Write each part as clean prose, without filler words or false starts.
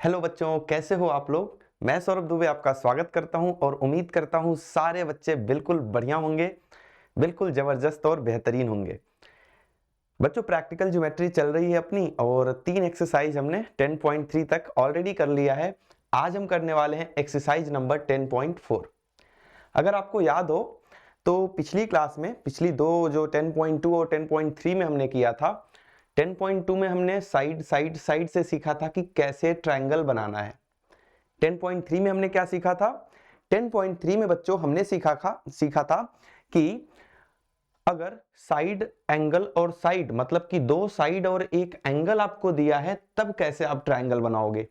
Hello बच्चों, कैसे हो आप लोग। मैं सौरभ दुबे आपका स्वागत करता हूं और उम्मीद करता हूं सारे बच्चे बिल्कुल बढ़िया होंगे, बिल्कुल ज़बरदस्त और बेहतरीन होंगे। बच्चों, प्रैक्टिकल ज्योमेट्री चल रही है अपनी और 3 एक्सरसाइज हमने 10.3 तक ऑलरेडी कर लिया है। आज हम करने वाले हैं एक्सरसाइज नंबर 10.4। अगर आपको याद हो तो पिछली क्लास में पिछली दो जो 10.2 और 10.3 में हमने किया था, 10.2 में हमने साइड साइड साइड से सीखा था कि कैसे ट्रायंगल बनाना है। 10.3 में हमने क्या सीखा था? 10.3 में बच्चों हमने सीखा था कि अगर साइड एंगल और साइड मतलब कि दो साइड और एक एंगल आपको दिया है तब कैसे आप ट्रायंगल बनाओगे।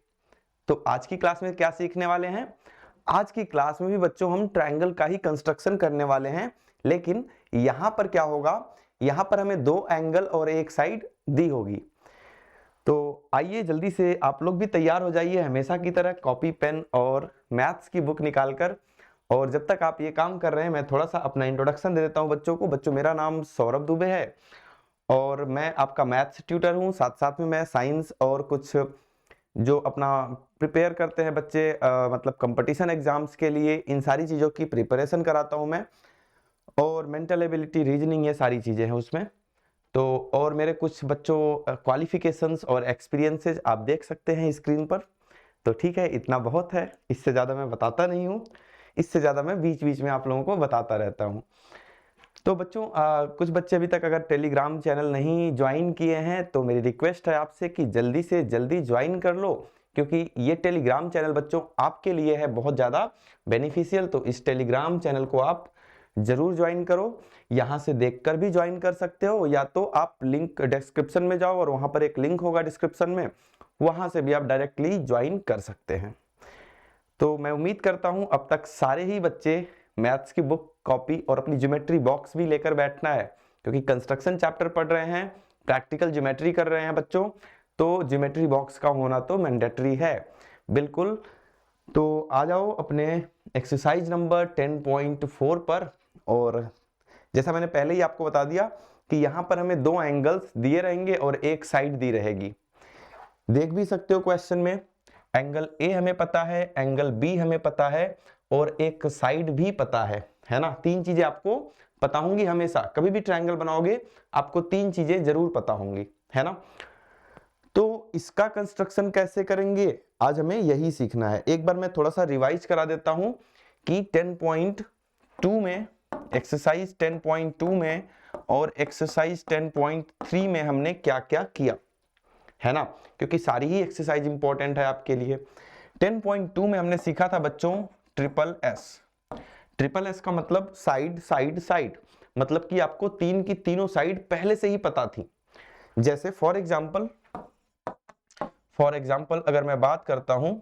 तो आज की क्लास में क्या सीखने वाले हैं? आज की क्लास में भी बच्चों हम ट्रायंगल का ही कंस्ट्रक्शन करने वाले हैं, लेकिन यहां पर क्या होगा, यहां पर हमें दो एंगल और एक साइड दी होगी। तो आइए जल्दी से आप लोग भी तैयार हो जाइए, हमेशा की तरह कॉपी पेन और मैथ्स की बुक निकालकर। और जब तक आप ये काम कर रहे हैं मैं थोड़ा सा अपना इंट्रोडक्शन दे देता हूं बच्चों को। बच्चों, मेरा नाम सौरभ दुबे है और मैं आपका मैथ्स ट्यूटर हूं। साथ साथ में मैं साइंस और कुछ जो अपना प्रिपेयर करते हैं बच्चे मतलब कंपटीशन एग्जाम्स के लिए, इन सारी चीज़ों की प्रिपरेशन कराता हूं मैं। और मेंटल एबिलिटी, रीजनिंग, ये सारी चीज़ें हैं उसमें। तो और मेरे कुछ बच्चों क्वालिफिकेशंस और एक्सपीरियंसेस आप देख सकते हैं स्क्रीन पर। तो ठीक है, इतना बहुत है, इससे ज़्यादा मैं बताता नहीं हूँ। इससे ज़्यादा मैं बीच बीच में आप लोगों को बताता रहता हूँ। तो बच्चों, कुछ बच्चे अभी तक अगर टेलीग्राम चैनल नहीं ज्वाइन किए हैं तो मेरी रिक्वेस्ट है आपसे कि जल्दी से जल्दी ज्वाइन कर लो, क्योंकि ये टेलीग्राम चैनल बच्चों आपके लिए है बहुत ज़्यादा बेनिफिशियल। तो इस टेलीग्राम चैनल को आप जरूर ज्वाइन करो। यहाँ से देखकर भी ज्वाइन कर सकते हो, या तो आप लिंक डिस्क्रिप्शन में जाओ और वहाँ पर एक लिंक होगा डिस्क्रिप्शन में, वहाँ से भी आप डायरेक्टली ज्वाइन कर सकते हैं। तो मैं उम्मीद करता हूँ अब तक सारे ही बच्चे मैथ्स की बुक, कॉपी और अपनी ज्योमेट्री बॉक्स भी लेकर बैठना है, क्योंकि कंस्ट्रक्शन चैप्टर पढ़ रहे हैं, प्रैक्टिकल ज्योमेट्री कर रहे हैं बच्चों। तो ज्योमेट्री बॉक्स का होना तो मैंडेटरी है बिल्कुल। तो आ जाओ अपने एक्सरसाइज नंबर 10.4 पर। और जैसा मैंने पहले ही आपको बता दिया कि यहाँ पर हमें दो एंगल्स दिए रहेंगे और एक साइड दी रहेगी। देख भी सकते हो क्वेश्चन में, एंगल ए हमें पता है, एंगल बी हमें पता है और एक साइड भी पता है ना। तीन चीजें आपको पता होंगी हमेशा, कभी भी ट्रायंगल बनाओगे आपको तीन चीजें जरूर पता होंगी, है ना। तो इसका कंस्ट्रक्शन कैसे करेंगे आज हमें यही सीखना है। एक बार मैं थोड़ा सा रिवाइज करा देता हूं कि 10.2 में, एक्सरसाइज 10.2 में और एक्सरसाइज 10.3 में हमने क्या क्या किया, है ना, क्योंकि सारी ही एक्सरसाइज इंपॉर्टेंट है आपके लिए। 10.2 में हमने सीखा था बच्चों ट्रिपल एस। ट्रिपल एस का मतलब साइड साइड साइड, मतलब कि आपको तीन की तीनों साइड पहले से ही पता थी। जैसे फॉर एग्जाम्पल अगर मैं बात करता हूं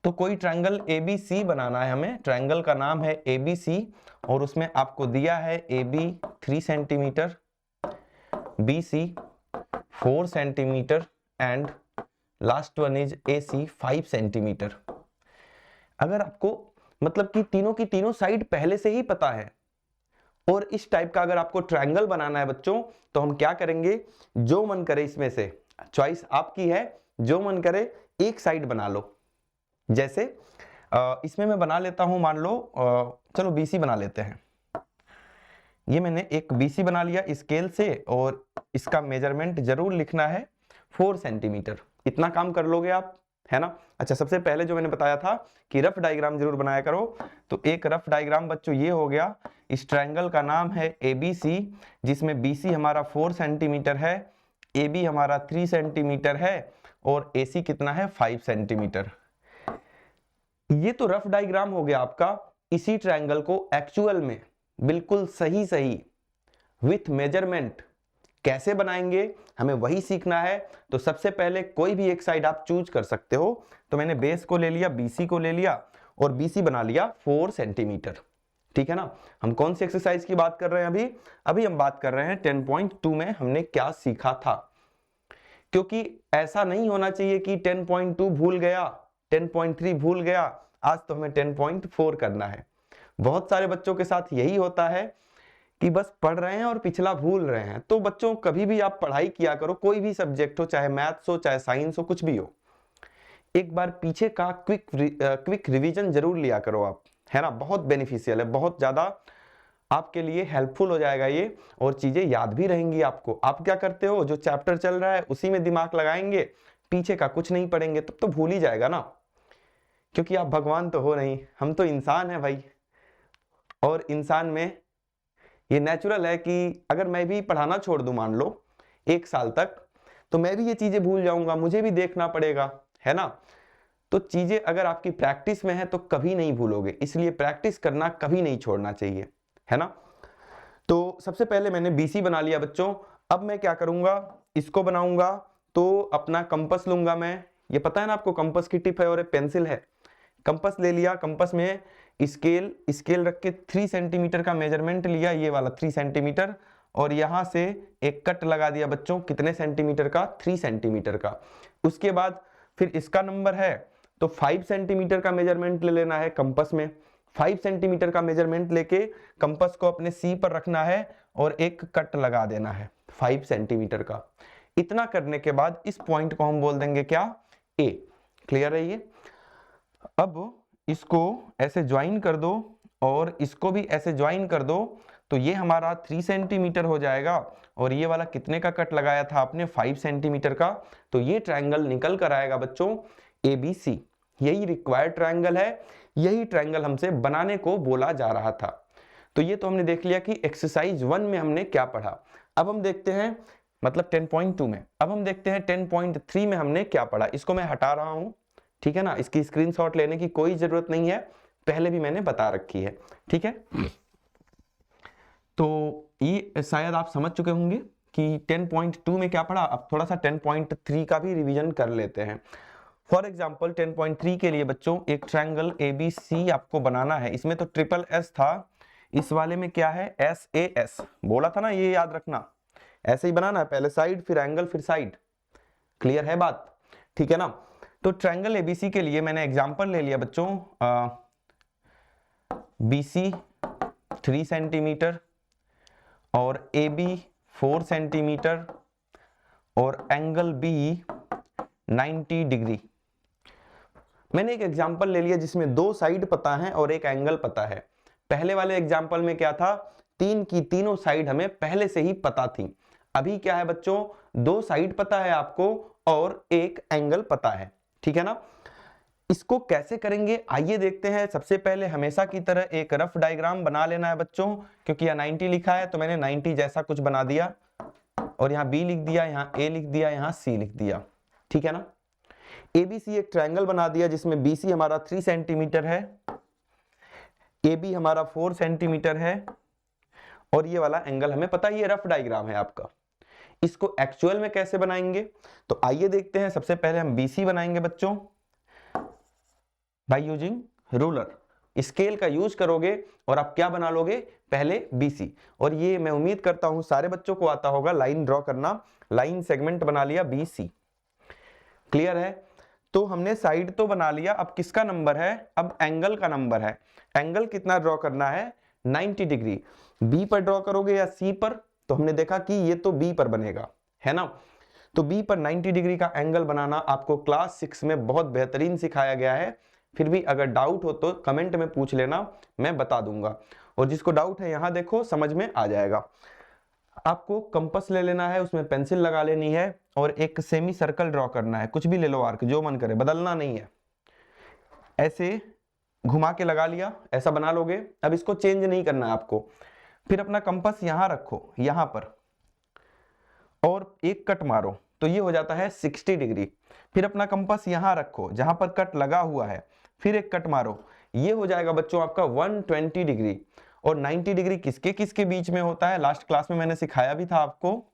तो कोई ट्रायंगल एबीसी बनाना है हमें। ट्रायंगल का नाम है एबीसी और उसमें आपको दिया है AB 3 centimetre, BC 4 centimetre and last one is AC 5 centimetre. अगर आपको मतलब कि तीनों की तीनों साइड पहले से ही पता है और इस टाइप का अगर आपको ट्रायंगल बनाना है बच्चों, तो हम क्या करेंगे, जो मन करे इसमें से, चॉइस आपकी है, जो मन करे एक साइड बना लो। जैसे इसमें मैं बना लेता हूं, मान लो चलो BC बना लेते हैं। ये मैंने एक BC बना लिया स्केल से और इसका मेजरमेंट जरूर लिखना है 4 सेंटीमीटर। इतना काम कर लोगे आप, है ना। अच्छा, सबसे पहले जो मैंने बताया था कि रफ डायग्राम जरूर बनाया करो, तो एक रफ डायग्राम बच्चों ये हो गया। इस ट्रायंगल का नाम है ABC, जिसमें BC हमारा 4 सेंटीमीटर है, AB हमारा 3 सेंटीमीटर है और AC कितना है 5 सेंटीमीटर। ये तो रफ डायग्राम हो गया आपका। इसी ट्रायंगल को एक्चुअल में बिल्कुल सही सही विथ मेजरमेंट कैसे बनाएंगे हमें वही सीखना है। तो सबसे पहले कोई भी एक साइड आप चूज कर सकते हो। तो मैंने बेस को ले लिया, BC को ले लिया और BC बना लिया 4 सेंटीमीटर। ठीक है ना। हम कौन सी एक्सरसाइज की बात कर रहे हैं अभी हम बात कर रहे हैं 10.2 में हमने क्या सीखा था। क्योंकि ऐसा नहीं होना चाहिए कि 10.2 भूल गया, 10.3 भूल गया, आज तो हमें 10.4 करना है। बहुत सारे बच्चों के साथ यही होता है कि बस पढ़ रहे हैं और पिछला भूल रहे हैं। तो बच्चों कभी भी आप पढ़ाई किया करो, कोई भी सब्जेक्ट हो, चाहे मैथ्स हो चाहे साइंस हो, कुछ भी हो, एक बार पीछे का क्विक रिवीजन जरूर लिया करो आप, है ना। बहुत बेनिफिशियल है, बहुत ज्यादा आपके लिए हेल्पफुल हो जाएगा ये, और चीजें याद भी रहेंगी आपको। आप क्या करते हो, जो चैप्टर चल रहा है उसी में दिमाग लगाएंगे, पीछे का कुछ नहीं पढ़ेंगे, तब तो भूल ही जाएगा ना, क्योंकि आप भगवान तो हो नहीं, हम तो इंसान हैं भाई। और इंसान में ये नेचुरल है कि अगर मैं भी पढ़ाना छोड़ दूं मान लो 1 साल तक, तो मैं भी ये चीजें भूल जाऊंगा, मुझे भी देखना पड़ेगा, है ना। तो चीजें अगर आपकी प्रैक्टिस में है तो कभी नहीं भूलोगे, इसलिए प्रैक्टिस करना कभी नहीं छोड़ना चाहिए, है ना। तो सबसे पहले मैंने बीसी बना लिया बच्चों। अब मैं क्या करूंगा, इसको बनाऊंगा। तो अपना कंपास लूंगा मैं, ये पता है ना आपको, कंपास की टिप है और एक पेंसिल है। कंपास ले लिया, कंपास में स्केल रख के 3 सेंटीमीटर का मेजरमेंट लिया, ये वाला 3 सेंटीमीटर, और यहां से एक कट लगा दिया बच्चों, कितने सेंटीमीटर का, 3 सेंटीमीटर का। उसके बाद फिर इसका नंबर है तो 5 सेंटीमीटर का मेजरमेंट ले लेना है कंपास में। 5 सेंटीमीटर का मेजरमेंट लेके कंपास को अपने सी पर रखना है और एक कट लगा देना है 5 सेंटीमीटर का। इतना करने के बाद इस पॉइंट को हम बोल देंगे क्या, ए। क्लियर है ये। अब इसको ऐसे ज्वाइन कर दो और इसको भी ऐसे ज्वाइन कर दो, तो ये हमारा 3 सेंटीमीटर हो जाएगा। और ये वाला कितने का कट लगाया था आपने, 5 सेंटीमीटर का। तो ये ट्रायंगल निकल कर आएगा बच्चों ABC। यही रिक्वायर्ड ट्रायंगल है, यही ट्रायंगल हमसे बनाने को बोला जा रहा था। तो ये तो हमने देख लिया कि एक्सरसाइज 1 में हमने क्या पढ़ा। अब हम देखते हैं, मतलब 10.2 में, अब हम देखते हैं 10.3 में हमने क्या पढ़ा। इसको मैं हटा रहा हूं, ठीक है ना, इसकी स्क्रीनशॉट लेने की कोई जरूरत नहीं है, पहले भी मैंने बता रखी है, ठीक है। तो ये शायद आप समझ चुके होंगे कि 10.2 में क्या पढ़ा। अब थोड़ा सा 10.3 का भी रिवीजन कर लेते हैं। फॉर एग्जाम्पल 10.3 के लिए बच्चों एक ट्रायंगल ABC आपको बनाना है। इसमें तो ट्रिपल S था, इस वाले में क्या है, SAS बोला था ना, ये याद रखना। ऐसे ही बनाना है, पहले साइड फिर एंगल फिर साइड। क्लियर है बात, ठीक है ना। तो ट्रायंगल ABC के लिए मैंने एग्जांपल ले लिया बच्चों, BC 3 सेंटीमीटर और AB 4 सेंटीमीटर और एंगल B 90 डिग्री। मैंने एक एग्जांपल ले लिया जिसमें 2 साइड पता है और एक एंगल पता है। पहले वाले एग्जांपल में क्या था, 3 की तीनों साइड हमें पहले से ही पता थी। अभी क्या है बच्चों, 2 साइड पता है आपको और एक एंगल पता है, ठीक है ना। इसको कैसे करेंगे आइए देखते हैं। सबसे पहले हमेशा की तरह एक रफ डायग्राम बना लेना है बच्चों, क्योंकि यहाँ 90 लिखा है तो मैंने 90 जैसा कुछ बना दिया, और यहाँ B लिख दिया, यहाँ A लिख दिया, यहाँ C लिख दिया, ठीक है ना। ABC एक ट्रायंगल बना दिया जिसमें BC हमारा 3 सेंटीमीटर है, AB हमारा 4 सेंटीमीटर है, और ये वाला एंगल हमें पता ही है, रफ डायग्राम है आपका। इसको एक्चुअल में कैसे बनाएंगे, तो आइए देखते हैं। सबसे पहले हम BC बनाएंगे बच्चों बाय यूजिंग रूलर। स्केल का यूज करोगे और आप क्या बना लोगे, पहले BC। और ये मैं उम्मीद करता हूं सारे बच्चों को आता होगा, लाइन ड्रॉ करना। लाइन सेगमेंट बना लिया BC, क्लियर है। तो हमने साइड तो बना लिया, अब किसका नंबर है, अब एंगल का नंबर है। एंगल कितना ड्रॉ करना है, 90 डिग्री। B पर ड्रॉ करोगे या C पर, तो हमने देखा कि ये तो B पर बनेगा, है ना। तो B पर 90 डिग्री का एंगल बनाना आपको क्लास 6 में बहुत बेहतरीन सिखाया गया है। फिर भी अगर डाउट हो तो कमेंट में पूछ लेना, मैं बता दूंगा। और जिसको डाउट है यहाँ देखो, समझ में आ जाएगा। आपको कंपास ले लेना है, उसमें पेंसिल लगा लेनी है और एक सेमी सर्कल ड्रॉ करना है। कुछ भी ले लो आर्क, जो मन करे, बदलना नहीं है। ऐसे घुमा के लगा लिया, ऐसा बना लोगे। अब इसको चेंज नहीं करना है आपको। फिर अपना कंपास यहां रखो, यहां पर, और एक कट मारो, तो ये हो जाता है 60 डिग्री। फिर अपना कंपास यहां रखो जहां पर कट लगा हुआ है, फिर एक कट मारो, ये हो जाएगा बच्चों आपका 120 डिग्री। और 90 डिग्री किसके किसके बीच में होता है, लास्ट क्लास में मैंने सिखाया भी था आपको,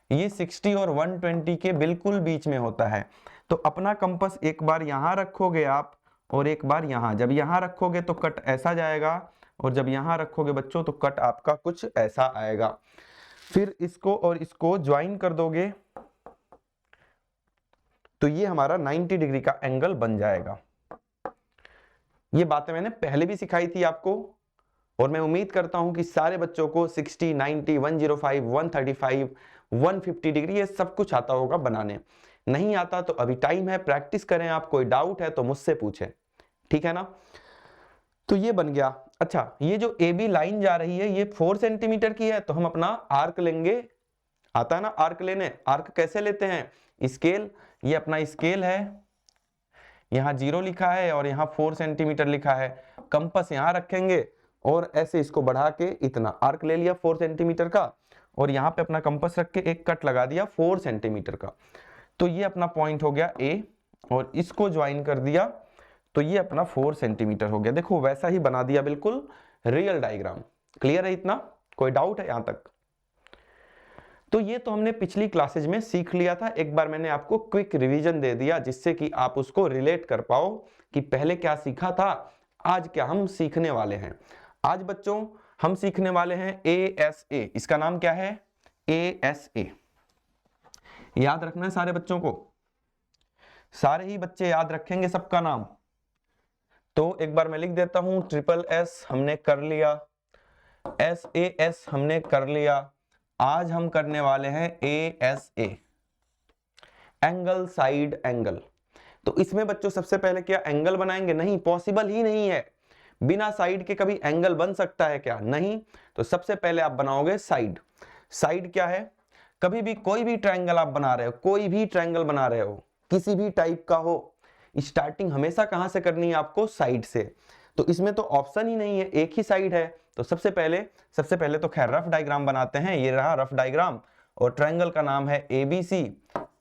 ये 60 और 120 के बिल्कुल बीच में होता है। तो अपना कंपास एक बार यहां रखोगे आप और एक बार यहां। जब यहां रखोगे तो कट ऐसा जाएगा, और जब यहां रखोगे बच्चों तो कट आपका कुछ ऐसा आएगा। फिर इसको और इसको ज्वाइन कर दोगे तो ये हमारा 90 डिग्री का एंगल बन जाएगा। ये बातें मैंने पहले भी सिखाई थी आपको, और मैं उम्मीद करता हूं कि सारे बच्चों को 60, 90, 105, 135, 150 डिग्री ये सब कुछ आता होगा बनाने। नहीं आता तो अभी टाइम है, प्रैक्टिस करें। आप कोई डाउट है तो मुझसे पूछें, ठीक है ना। तो ये बन गया। अच्छा, ये जो ए बी लाइन जा रही है ये 4 सेंटीमीटर की है, तो हम अपना आर्क लेंगे। आता है ना आर्क लेने। आर्क कैसे लेते हैं? स्केल, ये अपना स्केल है, यहाँ 0 लिखा है और यहाँ 4 सेंटीमीटर लिखा है। कंपास यहाँ रखेंगे और ऐसे इसको बढ़ा के इतना आर्क ले लिया 4 सेंटीमीटर का, और यहाँ पे अपना कंपास रख के एक कट लगा दिया 4 सेंटीमीटर का। तो ये अपना पॉइंट हो गया ए, और इसको ज्वाइन कर दिया तो ये अपना 4 सेंटीमीटर हो गया। देखो वैसा ही बना दिया, बिल्कुल रियल डायग्राम। क्लियर है इतना? कोई डाउट है यहां तक? तो ये तो हमने पिछली क्लासेज में सीख लिया था। एक बार मैंने आपको क्विक रिवीजन दे दिया जिससे कि आप उसको रिलेट कर पाओ कि पहले क्या सीखा था, आज क्या हम सीखने वाले हैं। आज बच्चों हम सीखने वाले हैं ASA। इसका नाम क्या है? ASA। याद रखना है सारे बच्चों को, सारे ही बच्चे याद रखेंगे सबका नाम। तो एक बार मैं लिख देता हूं, SSS हमने कर लिया, SAS हमने कर लिया। आज हम करने वाले हैं ASA, एंगल साइड एंगल। तो इसमें बच्चों सबसे पहले क्या एंगल बनाएंगे? नहीं, पॉसिबल ही नहीं है। बिना साइड के कभी एंगल बन सकता है क्या? नहीं। तो सबसे पहले आप बनाओगे साइड। साइड क्या है? कभी भी कोई भी ट्रायंगल आप बना रहे हो, कोई भी ट्रायंगल बना रहे हो, किसी भी टाइप का हो, स्टार्टिंग हमेशा कहां से करनी है आपको? साइड से। तो इसमें तो ऑप्शन ही नहीं है, एक ही साइड है। तो सबसे पहले तो खैर रफ डायग्राम बनाते हैं। ये रहा रफ डायग्राम, और ट्रायंगल का नाम है ABC।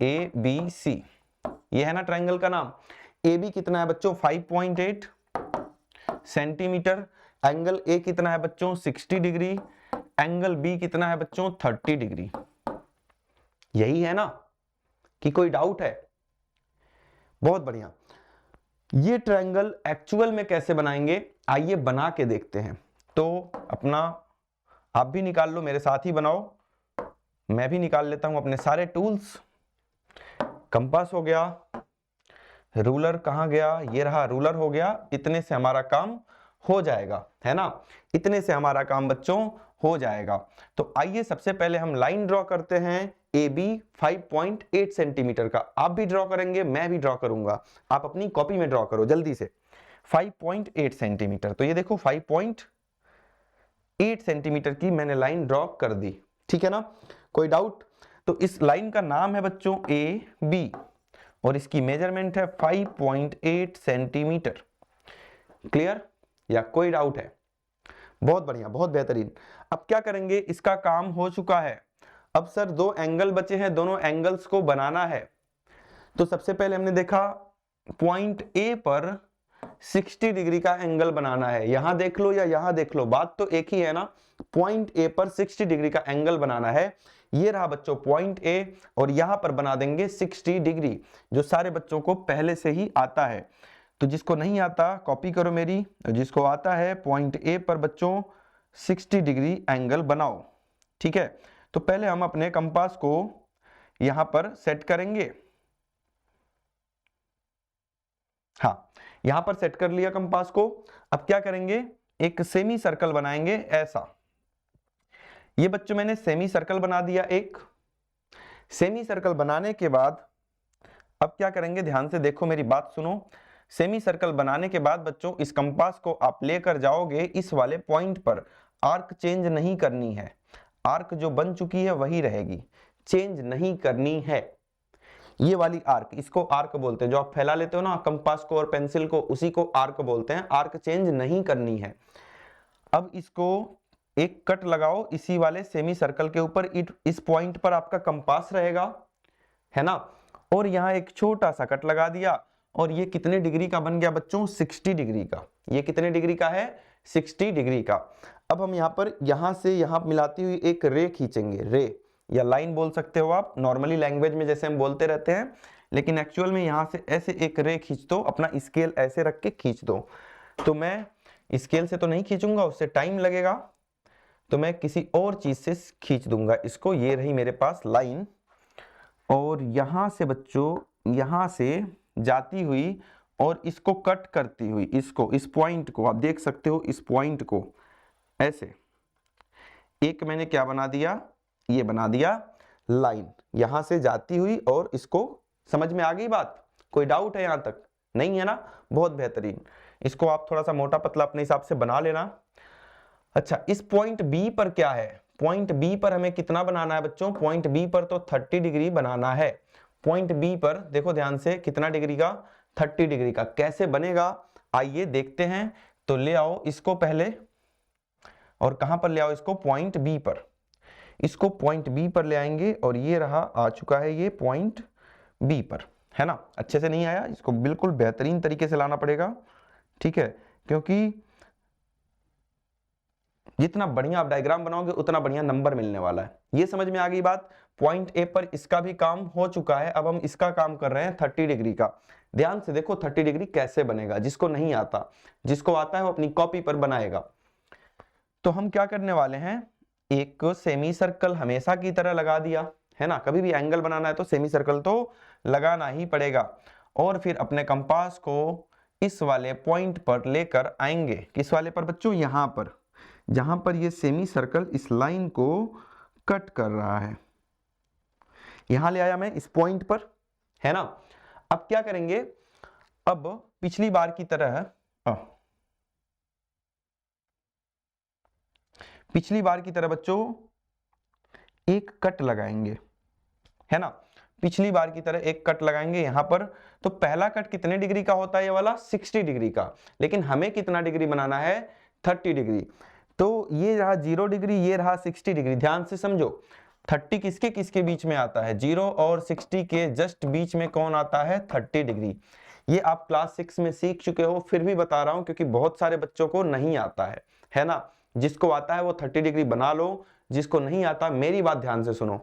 ABC ये है ना ट्रायंगल का नाम। AB कितना है बच्चों? 5.8 सेंटीमीटर। एंगल A कितना है बच्चों? 60 डिग्री। एंगल B कितना है बच्चों? 30 डिग्री। यही है ना? कि कोई डाउट है? बहुत बढ़िया। ये ट्रायंगल एक्चुअल में कैसे बनाएंगे, आइए बना के देखते हैं। तो अपना आप भी निकाल लो, मेरे साथ ही बनाओ। मैं भी निकाल लेता हूं अपने सारे टूल्स। कंपास हो गया, रूलर कहां गया? ये रहा, रूलर हो गया। इतने से हमारा काम हो जाएगा, है ना। इतने से हमारा काम बच्चों हो जाएगा। तो आइए सबसे पहले हम लाइन ड्रॉ करते हैं। AB 5.8 सेंटीमीटर का आप भी ड्रॉ करेंगे, मैं भी ड्रॉ करूंगा। आप अपनी कॉपी में ड्रॉ करो जल्दी से। 5.8 सेंटीमीटर। तो ये देखो 5.8 सेंटीमीटर की मैंने लाइन ड्रॉ कर दी, ठीक है ना। कोई डाउट? तो इस लाइन का नाम है बच्चों AB, और इसकी मेजरमेंट है 5.8 सेंटीमीटर। क्लियर या कोई डाउट है? बहुत बढ़िया, बहुत बेहतरीन। अब क्या करेंगे? इसका काम हो चुका है। अब सर 2 एंगल बचे हैं, दोनों एंगल्स को बनाना है। तो सबसे पहले हमने देखा पॉइंट A पर 60 डिग्री का एंगल बनाना है। यहां देख लो या यहां देख लो, बात तो एक ही है ना। पॉइंट A पर 60 डिग्री का एंगल बनाना है। ये रहा बच्चों पॉइंट A, और यहां पर बना देंगे 60 डिग्री, जो सारे बच्चों को पहले से ही आता है। तो जिसको नहीं आता कॉपी करो मेरी, जिसको आता है पॉइंट A पर बच्चों 60 डिग्री एंगल बनाओ, ठीक है। तो पहले हम अपने कंपास को यहां पर सेट करेंगे। हाँ, यहां पर सेट कर लिया कंपास को। अब क्या करेंगे? एक सेमी सर्कल बनाएंगे ऐसा। ये बच्चों मैंने सेमी सर्कल बना दिया एक। सेमी सर्कल बनाने के बाद अब क्या करेंगे? ध्यान से देखो, मेरी बात सुनो। सेमी सर्कल बनाने के बाद बच्चों इस कंपास को आप लेकर जाओगे इस वाले पॉइंट पर। आर्क चेंज नहीं करनी है, आर्क जो बन चुकी है वही रहेगी, चेंज नहीं करनी है। ये वाली आर्क, इसको आर्क बोलते हैं। जो आप फैला लेते हो ना कंपास को और पेंसिल को, उसी को आर्क बोलते हैं। आर्क चेंज नहीं करनी है। अब इसको एक कट लगाओ इसी वाले सेमी सर्कल के ऊपर। इस पॉइंट पर आपका कंपास रहेगा, है ना। और यहाँ एक छोटा सा कट लगा दिया, और ये कितने डिग्री का बन गया बच्चों? 60 डिग्री का। ये कितने डिग्री का है? 60 डिग्री का। अब हम यहाँ पर यहां से यहां मिलाती हुई एक रे खींचेंगे। रे या लाइन बोल सकते हो आप, नॉर्मली लैंग्वेज में जैसे हम बोलते रहते हैं, लेकिन एक्चुअल में यहां से ऐसे एक रे खींच दो। अपना स्केल ऐसे रख के खींच दो। तो मैं स्केल से तो नहीं खींचूंगा, उससे टाइम लगेगा, तो मैं किसी और चीज से खींच दूंगा इसको। ये रही मेरे पास लाइन, और यहां से बच्चों यहां से जाती हुई और इसको कट करती हुई, इसको, इस पॉइंट को आप देख सकते हो, इस पॉइंट को ऐसे एक मैंने क्या बना दिया, ये बना दिया लाइन यहां से जाती हुई, और इसको समझ में आ गई बात? कोई डाउट है यहां तक? नहीं है ना? बहुत बेहतरीन। इसको आप थोड़ा सा मोटा पतला अपने हिसाब से बना लेना। अच्छा, इस पॉइंट बी पर क्या है? पॉइंट बी पर हमें कितना बनाना है बच्चों? पॉइंट बी पर तो 30 डिग्री बनाना है। पॉइंट बी पर देखो ध्यान से, कितना डिग्री का? 30 डिग्री का। कैसे बनेगा आइए देखते हैं। तो ले आओ इसको पहले, और कहां पर ले आओ इसको? पॉइंट बी पर। इसको पॉइंट बी पर ले आएंगे, और ये रहा, आ चुका है ये पॉइंट बी पर, है ना? अच्छे से नहीं आया, इसको बिल्कुल बेहतरीन तरीके से लाना पड़ेगा, ठीक है? क्योंकि जितना बढ़िया आप डायग्राम बनाओगे उतना बढ़िया नंबर मिलने वाला है। ये समझ में आ गई बात? पॉइंट ए पर इसका भी काम हो चुका है, अब हम इसका काम कर रहे हैं 30 डिग्री का। ध्यान से देखो 30 डिग्री कैसे बनेगा, जिसको नहीं आता, जिसको आता है वो अपनी कॉपी पर बनाएगा। तो हम क्या करने वाले हैं, एक सेमी सर्कल हमेशा की तरह लगा दिया, है ना? कभी भी एंगल बनाना है तो सेमी सर्कल तो लगाना ही पड़ेगा। और फिर अपने कंपास को इस वाले पॉइंट पर लेकर आएंगे। किस वाले पर बच्चों? यहां पर, जहां पर ये सेमी सर्कल इस लाइन को कट कर रहा है। यहां ले आया मैं इस पॉइंट पर, है ना? अब क्या करेंगे, अब पिछली बार की तरह बच्चों एक कट लगाएंगे, है ना? पिछली बार की तरह एक कट लगाएंगे यहां पर। तो पहला कट कितने डिग्री का होता है? ये वाला 60 डिग्री का। लेकिन हमें कितना डिग्री बनाना है? 30 डिग्री। तो ये रहा 0 डिग्री, ये रहा 60 डिग्री। ध्यान से समझो, 30 किसके किसके बीच में आता है? 0 और 60 के जस्ट बीच में कौन आता है? 30 डिग्री। ये आप क्लास 6 में सीख चुके हो, फिर भी बता रहा हूं क्योंकि बहुत सारे बच्चों को नहीं आता है ना? जिसको आता है वो 30 डिग्री बना लो, जिसको नहीं आता मेरी बात ध्यान से सुनो।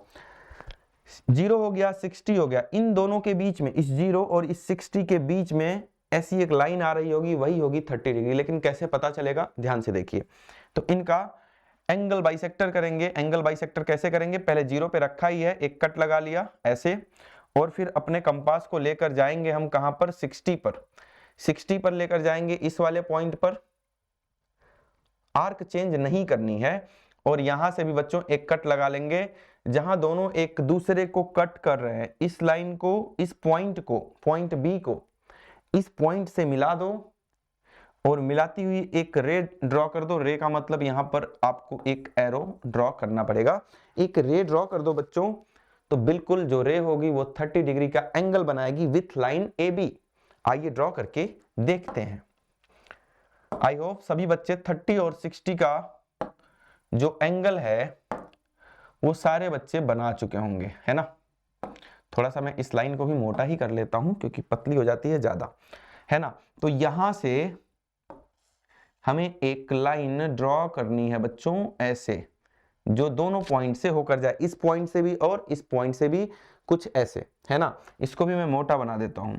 0 हो गया, 60 हो गया, इन दोनों के बीच में, इस 0 और इस 60 के बीच में ऐसी एक लाइन आ रही होगी, वही होगी 30 डिग्री। लेकिन कैसे पता चलेगा? ध्यान से देखिए। तो इनका एंगल बाइसेक्टर करेंगे। एंगल बाइसेक्टर कैसे करेंगे? पहले 0 पे रखा ही है, एक कट लगा लिया ऐसे, और फिर अपने कंपास को लेकर जाएंगे हम कहां पर? 60 पर। 60 पर लेकर जाएंगे इस वाले पॉइंट पर। आर्क चेंज नहीं करनी है, और यहां से भी बच्चों एक कट लगा लेंगे जहां दोनों एक दूसरे को कट कर रहे हैं। इस लाइन को, इस पॉइंट को, पॉइंट बी को इस पॉइंट से मिला दो, और मिलाती हुई एक रे ड्रॉ कर दो। रे का मतलब यहां पर आपको एक एरो ड्रॉ करना पड़ेगा। एक रे ड्रॉ कर दो बच्चों, तो बिल्कुल जो रे होगी वो 30 डिग्री का एंगल बनाएगी विथ लाइन ए बी। आइए ड्रॉ करके देखते हैं। आई होप सभी बच्चे 30 और 60 का जो एंगल है वो सारे बच्चे बना चुके होंगे, है ना? थोड़ा सा मैं इस लाइन को भी मोटा ही कर लेता हूं क्योंकि पतली हो जाती है ज्यादा, है ना? तो यहां से हमें एक लाइन ड्रॉ करनी है बच्चों ऐसे, जो दोनों पॉइंट से होकर जाए, इस पॉइंट से भी और इस पॉइंट से भी, कुछ ऐसे, है ना? इसको भी मैं मोटा बना देता हूं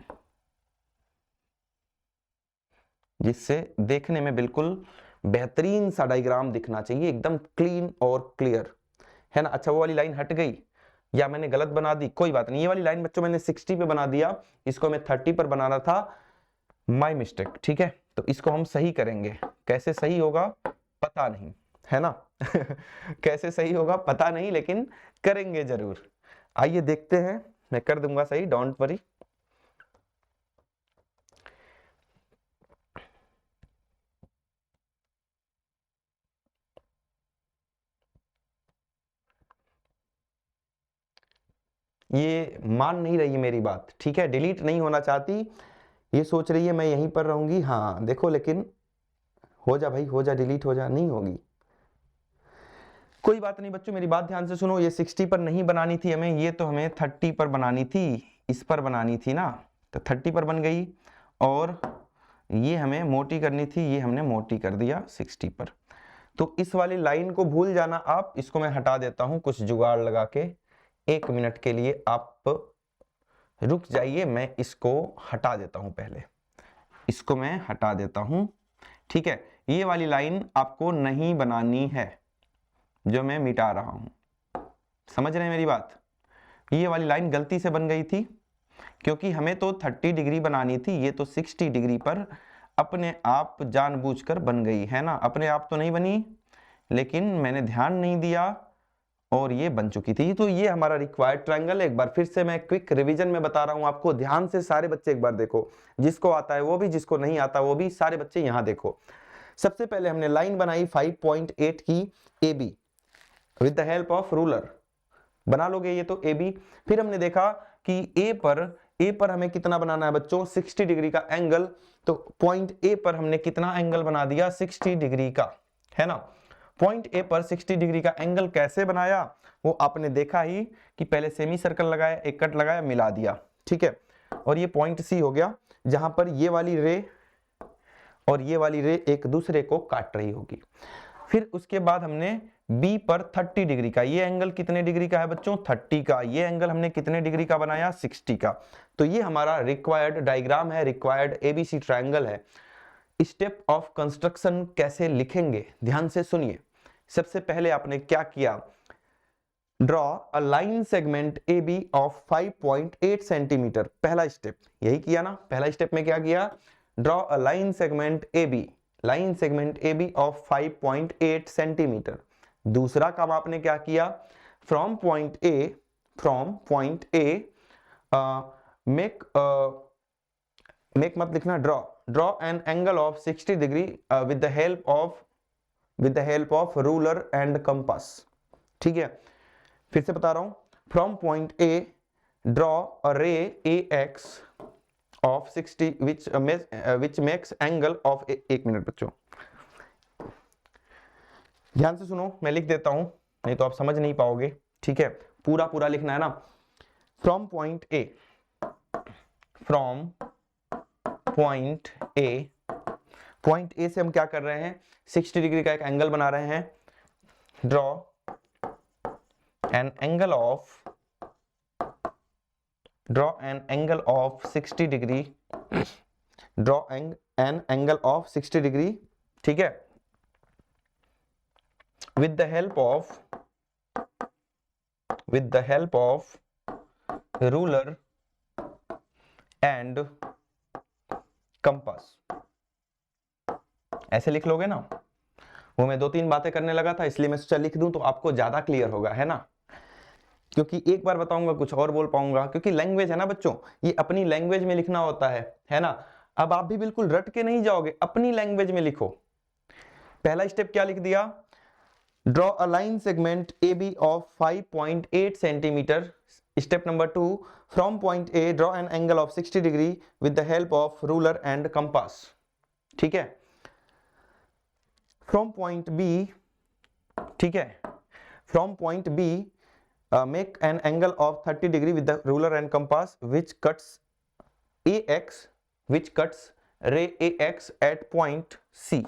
जिससे देखने में बिल्कुल बेहतरीन सा डायग्राम दिखना चाहिए, एकदम क्लीन और क्लियर, है ना? अच्छा, वो वाली लाइन हट गई या मैंने गलत बना दी? कोई बात नहीं, ये वाली लाइन बच्चों मैंने 60 पे बना दिया, इसको मैं 30 पर बनाना था, माय मिस्टेक, ठीक है? तो इसको हम सही करेंगे। कैसे सही होगा पता नहीं, है ना? कैसे सही होगा पता नहीं, लेकिन करेंगे जरूर। आइए देखते हैं, मैं कर दूंगा सही, डोंट वरी। ये मान नहीं रही है मेरी बात, ठीक है? डिलीट नहीं होना चाहती, ये सोच रही है मैं यहीं पर रहूंगी। हाँ देखो, लेकिन हो जा भाई, हो जा, डिलीट हो जा, नहीं होगी। कोई बात नहीं बच्चों, मेरी बात ध्यान से सुनो। ये 60 पर नहीं बनानी थी हमें, ये तो हमें 30 पर बनानी थी, इस पर बनानी थी ना, तो 30 पर बन गई। और ये हमें मोटी करनी थी, ये हमने मोटी कर दिया 60 पर। तो इस वाली लाइन को भूल जाना आप, इसको मैं हटा देता हूं कुछ जुगाड़ लगा के। 1 मिनट के लिए आप रुक जाइए, मैं इसको हटा देता हूं। पहले इसको मैं हटा देता हूं, ठीक है? ये वाली लाइन आपको नहीं बनानी है जो मैं मिटा रहा हूं, समझ रहे हैं मेरी बात? ये वाली लाइन गलती से बन गई थी क्योंकि हमें तो 30 डिग्री बनानी थी, ये तो 60 डिग्री पर अपने आप जानबूझकर बन गई, है ना? अपने आप तो नहीं बनी, लेकिन मैंने ध्यान नहीं दिया और ये बन चुकी थी। तो ये हमारा रिक्वायर्ड ट्रायंगल है। एक बार फिर से मैं क्विक रिवीजन में बता रहा हूं आपको, ध्यान से सारे बच्चे एक बार देखो, जिसको आता है वो भी, जिसको नहीं आता वो भी, सारे बच्चे यहां देखो। सबसे पहले हमने लाइन बनाई 5.8 की AB with the help of ruler, बना लोगे ये तो AB। फिर हमने देखा कि ए पर हमें कितना बनाना है बच्चों, 60 डिग्री का एंगल। तो पॉइंट ए पर हमने कितना एंगल बना दिया, 60 डिग्री का, है ना। पॉइंट ए पर 60 डिग्री का एंगल कैसे बनाया वो आपने देखा ही, कि पहले सेमी सर्कल लगाया, एक कट लगाया, मिला दिया, ठीक है। और ये पॉइंट सी हो गया, जहां पर ये वाली रे और ये वाली रे एक दूसरे को काट रही होगी। फिर उसके बाद हमने बी पर 30 डिग्री का, ये एंगल कितने डिग्री का है बच्चों, 30 का। ये एंगल हमने कितने डिग्री का बनाया, 60 का। तो ये हमारा रिक्वायर्ड डायग्राम है, रिक्वायर्ड एबीसी ट्रायंगल है। स्टेप ऑफ कंस्ट्रक्शन कैसे लिखेंगे, ध्यान से सुनिए। सबसे पहले आपने क्या किया, draw a line segment A B of 5.8 centimetre, पहला स्टेप यही किया ना। पहला स्टेप में क्या किया, draw a line segment A B, line segment A B of 5.8 centimetre. दूसरा काम आपने क्या किया, फ्रॉम पॉइंट ए मेक मत लिखना, draw an angle of 60 degree with the help of ruler and compass, ठीक है। फिर से बता रहा हूं, from point A draw a ray A X of 60 which makes angle of, एक मिनट बच्चों ध्यान से सुनो, मैं लिख देता हूं, नहीं तो आप समझ नहीं पाओगे, ठीक है। पूरा पूरा लिखना है ना। फ्रॉम पॉइंट ए से हम क्या कर रहे हैं, 60 डिग्री का एक एंगल बना रहे हैं। Draw an angle of 60 degree, draw an angle of 60 degree, ठीक है, with the help of ruler and compass। ऐसे लिख लोगे ना। वो मैं 2-3 बातें करने लगा था, इसलिए मैं सोचा लिख दूं तो आपको ज्यादा क्लियर होगा, है ना। क्योंकि एक बार बताऊंगा कुछ और बोल पाऊंगा, क्योंकि लैंग्वेज है ना बच्चों, ये अपनी लैंग्वेज में लिखना होता है ना। अब आप भी बिल्कुल रट के नहीं जाओगे, अपनी लैंग्वेज में लिखो। पहला स्टेप क्या लिख दिया, Draw a line segment AB of 5.8 centimeter. Step number 2, from point A draw an angle of 60 degree with the help of ruler and compass, ठीक है। From point B, ठीक है, from point B make an angle of 30 degree with the ruler and compass which cuts ray AX at point C,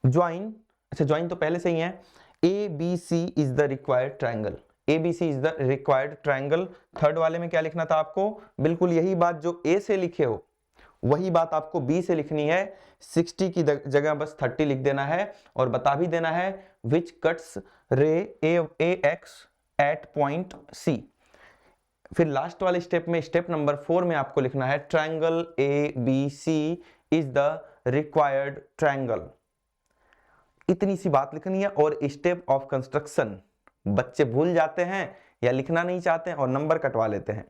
join, अच्छा join तो पहले से ही है। ABC is the required triangle, ABC is the required triangle. Third वाले में क्या लिखना था आपको, बिल्कुल यही बात जो A से लिखे हो वही बात आपको B से लिखनी है। 60 की जगह बस 30 लिख देना है और बता भी देना है विच कट्स रे AX एट पॉइंट C। फिर लास्ट वाले स्टेप में, स्टेप नंबर 4 में आपको लिखना है triangle ABC is the required triangle. इतनी सी बात लिखनी है। और स्टेप ऑफ कंस्ट्रक्शन बच्चे भूल जाते हैं या लिखना नहीं चाहते हैं और नंबर कटवा लेते हैं।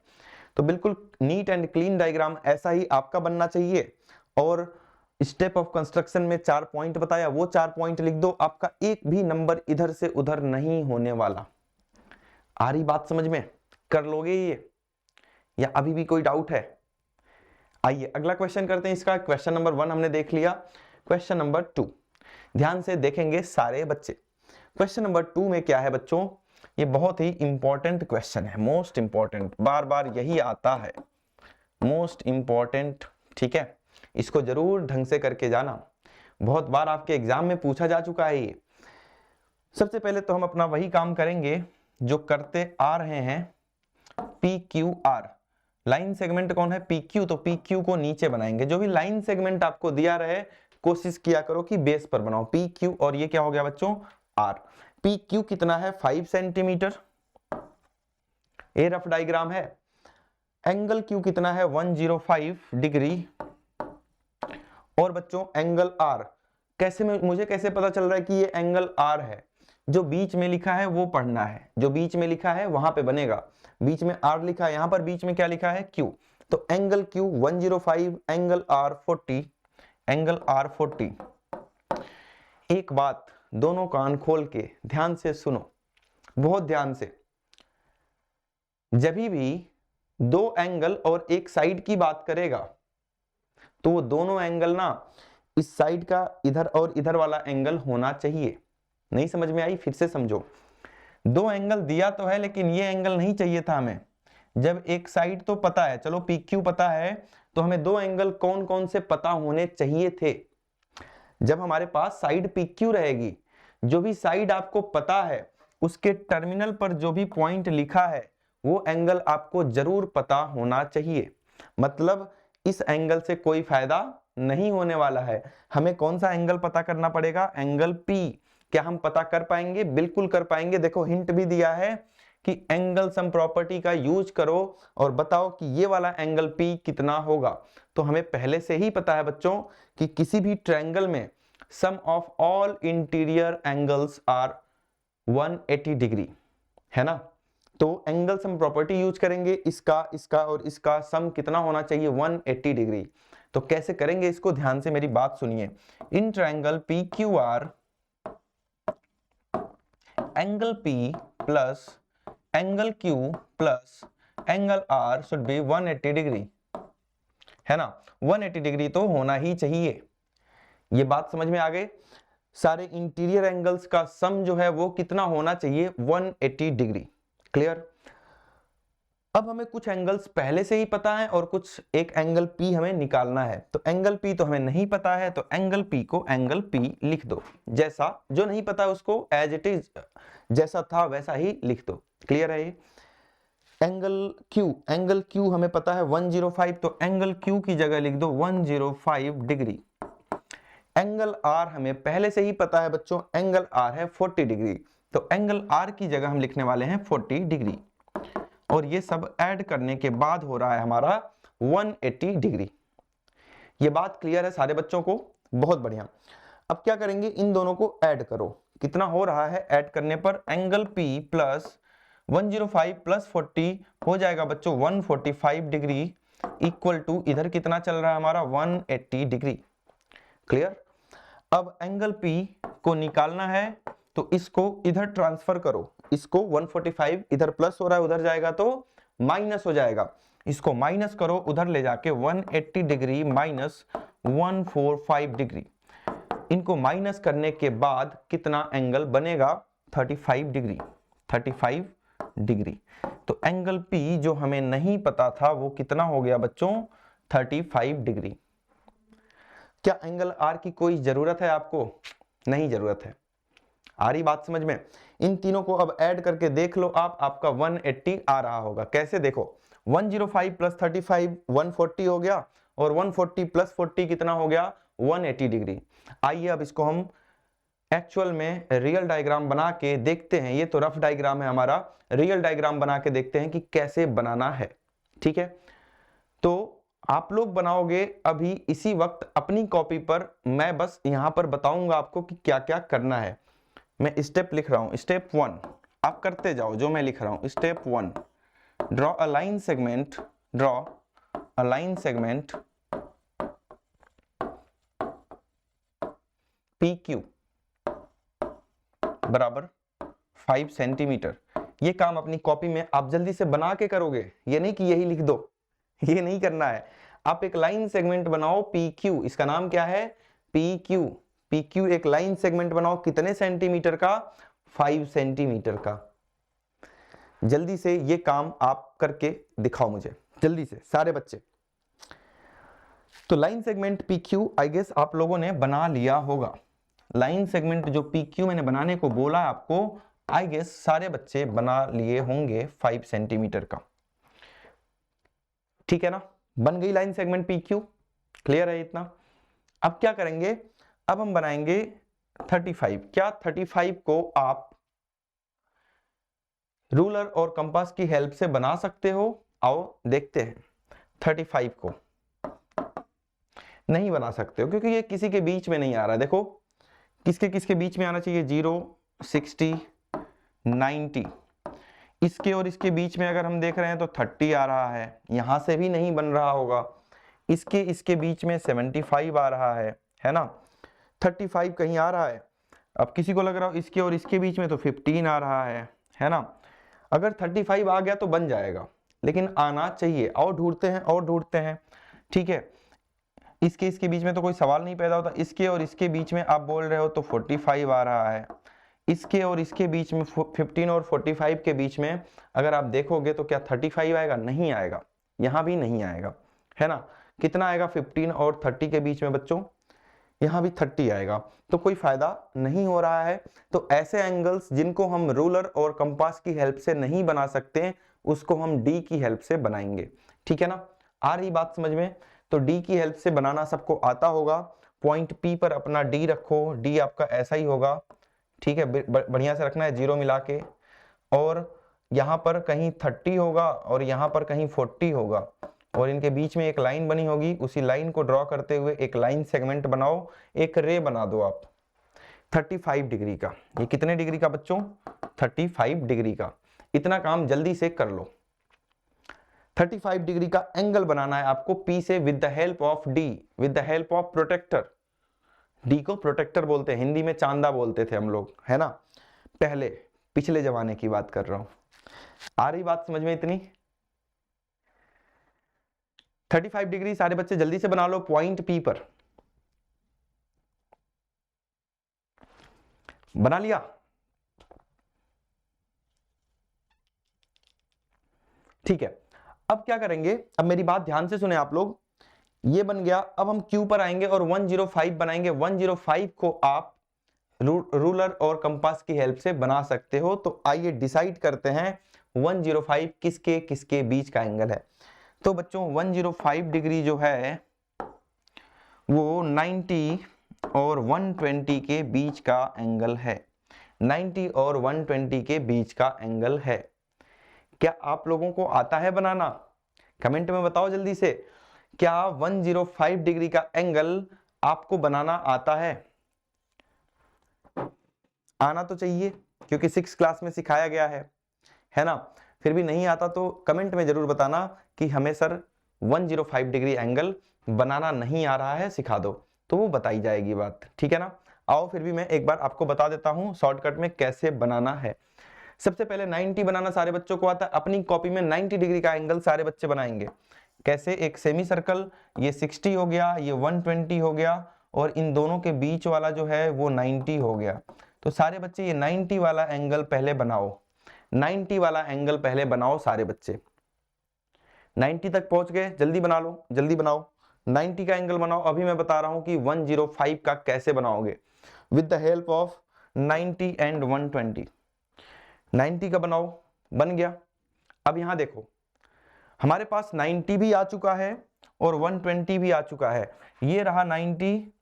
तो बिल्कुल नीट एंड क्लीन डायग्राम ऐसा ही आपका बनना चाहिए। और स्टेप ऑफ कंस्ट्रक्शन में 4 पॉइंट बताया, वो 4 पॉइंट लिख दो, आपका एक भी नंबर इधर से उधर नहीं होने वाला। आ रही बात समझ में, कर लोगे ये या अभी भी कोई डाउट है? आइए अगला क्वेश्चन करते हैं इसका। क्वेश्चन नंबर 1 हमने देख लिया। क्वेश्चन नंबर 2 ध्यान से देखेंगे सारे बच्चे। क्वेश्चन नंबर 2 में क्या है बच्चों, ये बहुत ही इंपॉर्टेंट क्वेश्चन है, मोस्ट इंपॉर्टेंट, बार बार यही आता है, मोस्ट इंपॉर्टेंट, ठीक है। इसको जरूर ढंग से करके जाना, बहुत बार आपके एग्जाम में पूछा जा चुका है ये। सबसे पहले तो हम अपना वही काम करेंगे जो करते आ रहे हैं, PQR। लाइन सेगमेंट कौन है, PQ, तो PQ को नीचे बनाएंगे। जो भी लाइन सेगमेंट आपको दिया रहे कोशिश किया करो कि बेस पर बनाओ, PQ। और ये क्या हो गया बच्चों, R। PQ कितना है, 5 सेंटीमीटर, ये रफ डायग्राम है। एंगल Q कितना है, 105 डिग्री। और बच्चों एंगल R कैसे मुझे कैसे पता चल रहा है कि ये एंगल R है? जो बीच में लिखा है वो पढ़ना है, जो बीच में लिखा है वहां पे बनेगा। बीच में R लिखा है, यहां पर बीच में क्या लिखा है? Q। तो angle Q 105, angle R 40, angle R 40। एक बात दोनों कान खोल के ध्यान से सुनो, बहुत ध्यान से। जब भी दो एंगल और एक साइड की बात करेगा तो वो दोनों एंगल ना इस साइड का इधर और इधर वाला एंगल होना चाहिए। नहीं समझ में आई? फिर से समझो। दो एंगल दिया तो है लेकिन ये एंगल नहीं चाहिए था हमें। जब एक साइड तो पता है, चलो PQ पता है, तो हमें दो एंगल कौन कौन से पता होने चाहिए थे। जब हमारे पास साइड PQ रहेगी, जो भी साइड आपको पता है उसके टर्मिनल पर जो भी पॉइंट लिखा है वो एंगल आपको जरूर पता होना चाहिए। मतलब इस एंगल से कोई फायदा नहीं होने वाला है। हमें कौन सा एंगल पता करना पड़ेगा? Angle P। क्या हम पता कर पाएंगे? बिल्कुल कर पाएंगे। देखो हिंट भी दिया है कि एंगल सम प्रॉपर्टी का यूज करो और बताओ कि ये वाला एंगल P कितना होगा। तो हमें पहले से ही पता है बच्चों कि किसी भी ट्रायंगल में sum of all interior angles are 180 degree, है ना। तो एंगल सम प्रॉपर्टी यूज करेंगे, इसका इसका और इसका सम कितना होना चाहिए? 180 डिग्री। तो कैसे करेंगे इसको? ध्यान से मेरी बात सुनिए। In triangle PQR, angle P plus angle Q plus angle R should be 180 degree, है ना। 180 डिग्री तो होना ही चाहिए। ये बात समझ में आ गई? सारे इंटीरियर एंगल्स का सम जो है वो कितना होना चाहिए? 180 डिग्री। क्लियर? अब हमें कुछ एंगल्स पहले से ही पता है और कुछ एक एंगल P हमें निकालना है। तो एंगल P तो हमें नहीं पता है, तो एंगल P को एंगल P लिख दो। जैसा जो नहीं पता उसको एज इट इज जैसा था वैसा ही लिख दो। क्लियर है ये? एंगल Q हमें पता है 105, तो एंगल Q की जगह लिख दो 105 डिग्री। एंगल R हमें पहले से ही पता है बच्चों, एंगल R है 40 डिग्री, तो एंगल R की जगह हम लिखने वाले हैं 40 डिग्री। और ये सब ऐड करने के बाद हो रहा है हमारा 180 डिग्री। ये बात क्लियर है सारे बच्चों को? बहुत बढ़िया। अब क्या करेंगे? इन दोनों को ऐड करो। कितना हो रहा है ऐड करने पर? एंगल P प्लस 105 प्लस 40 हो जाएगा बच्चों 145 डिग्री, इक्वल टू इधर कितना चल रहा है हमारा? 180 डिग्री। क्लियर? अब एंगल P को निकालना है तो इसको इधर ट्रांसफर करो। इसको 145 इधर प्लस हो रहा है, उधर जाएगा तो माइनस हो जाएगा। इसको माइनस करो, उधर ले जाके 180 डिग्री माइनस 145 डिग्री। इनको माइनस करने के बाद कितना एंगल बनेगा? 35 डिग्री। 35 डिग्री। तो एंगल P जो हमें नहीं पता था वो कितना हो गया बच्चों? 35 डिग्री। क्या एंगल R की कोई जरूरत है आपको? नहीं जरूरत है। आ रही बात समझ में? इन तीनों को अब ऐड करके देख लो आप, आपका 180 आ रहा होगा। कैसे? देखो 105 प्लस 35 140 हो गया, और 140 प्लस 40 कितना हो गया? 180 डिग्री। आइए अब इसको हम एक्चुअल में रियल डायग्राम बना के देखते हैं। ये तो रफ डायग्राम है हमारा, रियल डायग्राम बना के देखते हैं कि कैसे बनाना है। ठीक है, तो आप लोग बनाओगे अभी इसी वक्त अपनी कॉपी पर। मैं बस यहां पर बताऊंगा आपको कि क्या क्या करना है। मैं स्टेप लिख रहा हूं, स्टेप 1 आप करते जाओ जो मैं लिख रहा हूं। Step 1, draw a line segment, draw a line segment PQ बराबर 5 सेंटीमीटर। ये काम अपनी कॉपी में आप जल्दी से बना के करोगे, ये नहीं कि यही लिख दो, ये नहीं करना है। आप एक लाइन सेगमेंट बनाओ PQ, इसका नाम क्या है? PQ। PQ एक लाइन सेगमेंट बनाओ, कितने सेंटीमीटर का? 5 सेंटीमीटर का। जल्दी से ये काम आप करके दिखाओ मुझे, जल्दी से सारे बच्चे। तो line segment PQ I guess आप लोगों ने बना लिया होगा। लाइन सेगमेंट जो PQ मैंने बनाने को बोला आपको, आई गेस सारे बच्चे बना लिए होंगे 5 सेंटीमीटर का। ठीक है ना? बन गई लाइन सेगमेंट PQ। क्लियर है इतना? अब क्या करेंगे? अब हम बनाएंगे 35। क्या 35 को आप रूलर और कंपास की हेल्प से बना सकते हो? आओ देखते हैं। 35 को नहीं बना सकते हो क्योंकि ये किसी के बीच में नहीं आ रहा है। देखो किसके किसके बीच में आना चाहिए, 0, 60, 90। इसके और इसके बीच में अगर हम देख रहे हैं तो 30 आ रहा है, यहां से भी नहीं बन रहा होगा। इसके बीच में 75 आ रहा है ना, 35 कहीं आ रहा है। अब किसी को लग रहा हो इसके और इसके बीच में तो 15 आ रहा है ना। अगर 35 आ गया तो बन जाएगा, लेकिन आना चाहिए। और ढूंढते हैं, ठीक है। इसके बीच में तो कोई सवाल नहीं पैदा होता। इसके और इसके बीच में आप बोल रहे हो तो 45 आ रहा है। इसके और इसके बीच में 15 और 45 के बीच में अगर आप देखोगे तो क्या 35 आएगा, नहीं आएगा, यहां भी नहीं आएगा, है ना। कितना आएगा 15 और 30 के बीच में बच्चों, यहां भी 30 आएगा, तो कोई फायदा नहीं हो रहा है। तो ऐसे एंगल्स जिनको हम रूलर और कंपास की हेल्प से नहीं बना सकते, उसको हम डी की हेल्प से बनाएंगे, ठीक है ना। आ रही बात समझ में। तो डी की हेल्प से बनाना सबको आता होगा। पॉइंट पी पर अपना डी रखो, डी आपका ऐसा ही होगा, ठीक है, बढ़िया से रखना है 0 मिला के। और यहां पर कहीं 30 होगा और यहां पर कहीं 40 होगा, और इनके बीच में एक लाइन बनी होगी। उसी लाइन को ड्रॉ करते हुए एक लाइन सेगमेंट बनाओ, एक रे बना दो आप 35 डिग्री का। ये कितने डिग्री का बच्चों, 35 डिग्री का। इतना काम जल्दी से कर लो। 35 डिग्री का एंगल बनाना है आपको पी से with the help of D, with the help of protractor. D को प्रोटेक्टर बोलते हैं, हिंदी में चांदा बोलते थे हम लोग, है ना, पहले, पिछले जमाने की बात कर रहा हूं। आ रही बात समझ में इतनी। 35 डिग्री सारे बच्चे जल्दी से बना लो पॉइंट पी पर। बना लिया, ठीक है। अब क्या करेंगे, अब मेरी बात ध्यान से सुने आप लोग। ये बन गया, अब हम क्यू पर आएंगे और 105 बनाएंगे। 105 को आप रूलर और कंपास की हेल्प से बना सकते हो। तो आइए डिसाइड करते हैं 105 किसके किसके बीच का एंगल है। तो बच्चों 105 डिग्री जो है वो 90 और 120 के बीच का एंगल है। 90 और 120 के बीच का एंगल है। क्या आप लोगों को आता है बनाना? कमेंट में बताओ जल्दी से, क्या 105 डिग्री का एंगल आपको बनाना आता है? आना तो चाहिए, क्योंकि 6 क्लास में सिखाया गया है ना। फिर भी नहीं आता तो कमेंट में जरूर बताना कि हमें सर 105 डिग्री एंगल बनाना नहीं आ रहा है, सिखा दो, तो वो बताई जाएगी बात, ठीक है ना। आओ फिर भी मैं एक बार आपको बता देता हूं शॉर्टकट में कैसे बनाना है। सबसे पहले 90 बनाना सारे बच्चों को आता है। अपनी कॉपी में 90 डिग्री का एंगल सारे बच्चे बनाएंगे। कैसे? एक सेमी सर्कल, ये 60 हो गया, ये 120 हो गया, और इन दोनों के बीच वाला जो है वो 90 हो गया। तो सारे बच्चे ये 90 वाला एंगल पहले बनाओ, 90 वाला एंगल पहले बनाओ सारे बच्चे। 90 तक पहुंच गए, जल्दी बना लो, जल्दी बनाओ, 90 का एंगल बनाओ। अभी मैं बता रहा हूं कि 105 का कैसे बनाओगे, with the help of 90 and 120। 90 का बनाओ, बन गया। अब यहां देखो, हमारे पास 90 भी आ चुका है और 120 भी आ चुका है। ये रहा 90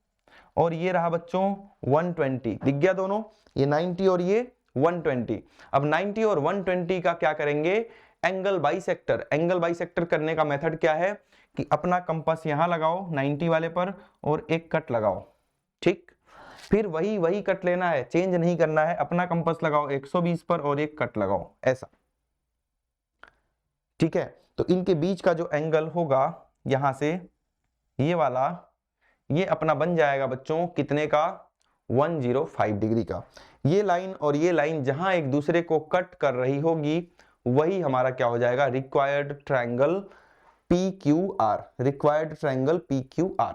और ये रहा बच्चों 120, दिख गया दोनों, ये 90 और ये 120। अब 90 और 120 का क्या करेंगे, एंगल बाइसेक्टर। एंगल बाइसेक्टर करने का मेथड क्या है कि अपना कंपास यहां लगाओ 90 वाले पर और एक कट लगाओ, ठीक। फिर वही कट लेना है, चेंज नहीं करना है। अपना कंपास लगाओ 120 पर और एक कट लगाओ, ऐसा, ठीक है। तो इनके बीच का जो एंगल होगा यहां से ये वाला, ये अपना बन जाएगा बच्चों कितने का, 105 डिग्री का। ये लाइन और ये लाइन जहां एक दूसरे को कट कर रही होगी वही हमारा क्या हो जाएगा, required triangle PQR, required triangle PQR।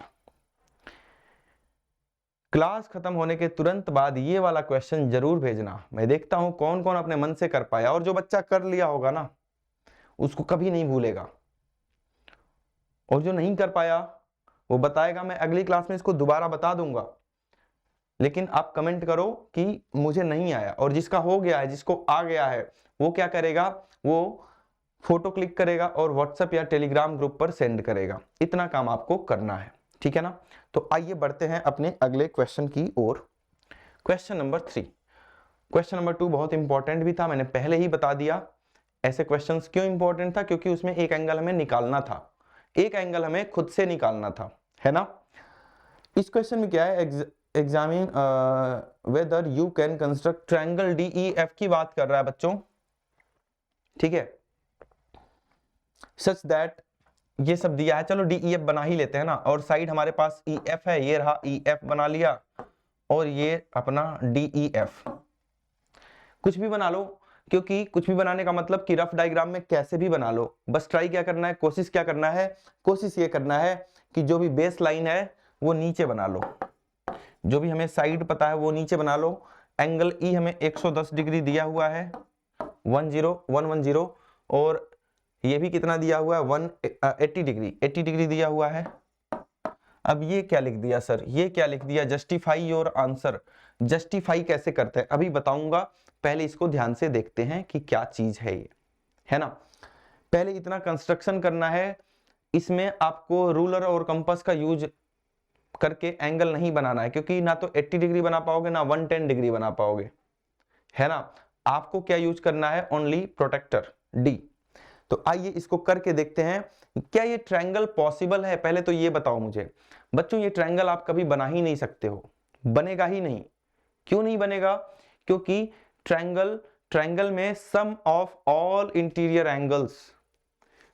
Class खत्म होने के तुरंत बाद ये वाला क्वेश्चन जरूर भेजना, मैं देखता हूं कौन कौन अपने मन से कर पाया, और जो बच्चा कर लिया होगा ना उसको कभी नहीं भूलेगा, और जो नहीं कर पाया वो बताएगा मैं अगली क्लास में इसको दोबारा बता दूंगा। लेकिन आप कमेंट करो कि मुझे नहीं आया, और जिसका हो गया है, जिसको आ गया है, वो क्या करेगा, वो फोटो क्लिक करेगा और व्हाट्सएप या टेलीग्राम ग्रुप पर सेंड करेगा। इतना काम आपको करना है, ठीक है ना। तो आइए बढ़ते हैं अपने अगले क्वेश्चन की ओर। Question number 3। क्वेश्चन नंबर 2 बहुत इंपॉर्टेंट भी था, मैंने पहले ही बता दिया। ऐसे क्वेश्चंस क्यों इंपॉर्टेंट था, क्योंकि उसमें एक एंगल हमें निकालना था, एक एंगल हमें खुद से निकालना था, है ना। इस क्वेश्चन में क्या है, examine whether you can construct triangle DEF की बात कर रहा है बच्चों, ठीक है, सच दैट, ये सब दिया है, चलो DEF बना ही लेते हैं ना, और साइड हमारे पास EF है, ये रहा EF बना लिया, और ये अपना DEF, कुछ भी बना लो, क्योंकि कुछ भी बनाने का मतलब कि रफ डायग्राम में कैसे भी बना लो, बस ट्राई क्या करना है, कोशिश क्या करना है, कोशिश ये करना है कि जो भी बेस लाइन है वो नीचे बना लो, जो भी हमें साइड पता है वो नीचे बना लो। एंगल E हमें 110 डिग्री दिया हुआ है, 110, और ये भी कितना दिया हुआ है, 180 डिग्री, 80 डिग्री दिया हुआ है। अब ये क्या लिख दिया सर, ये क्या लिख दिया, जस्टिफाई योर आंसर, जस्टिफाई कैसे करते हैं अभी बताऊंगा, पहले इसको ध्यान से देखते हैं कि क्या चीज है ये, है ना। पहले इतना कंस्ट्रक्शन करना है, इसमें आपको रूलर और कंपास का यूज करके एंगल नहीं बनाना है, क्योंकि ना तो 80 डिग्री बना पाओगे ना 110 डिग्री बना पाओगे, है ना। आपको क्या यूज करना है, ओनली प्रोटेक्टर D। तो आइए इसको करके देखते हैं, क्या ये ट्रायंगल पॉसिबल है, पहले तो ये बताओ मुझे। बच्चों ये ट्रायंगल आप कभी बना ही नहीं सकते हो, बनेगा ही नहीं। क्यों नहीं बनेगा, क्योंकि ट्रायंगल में sum of all interior angles,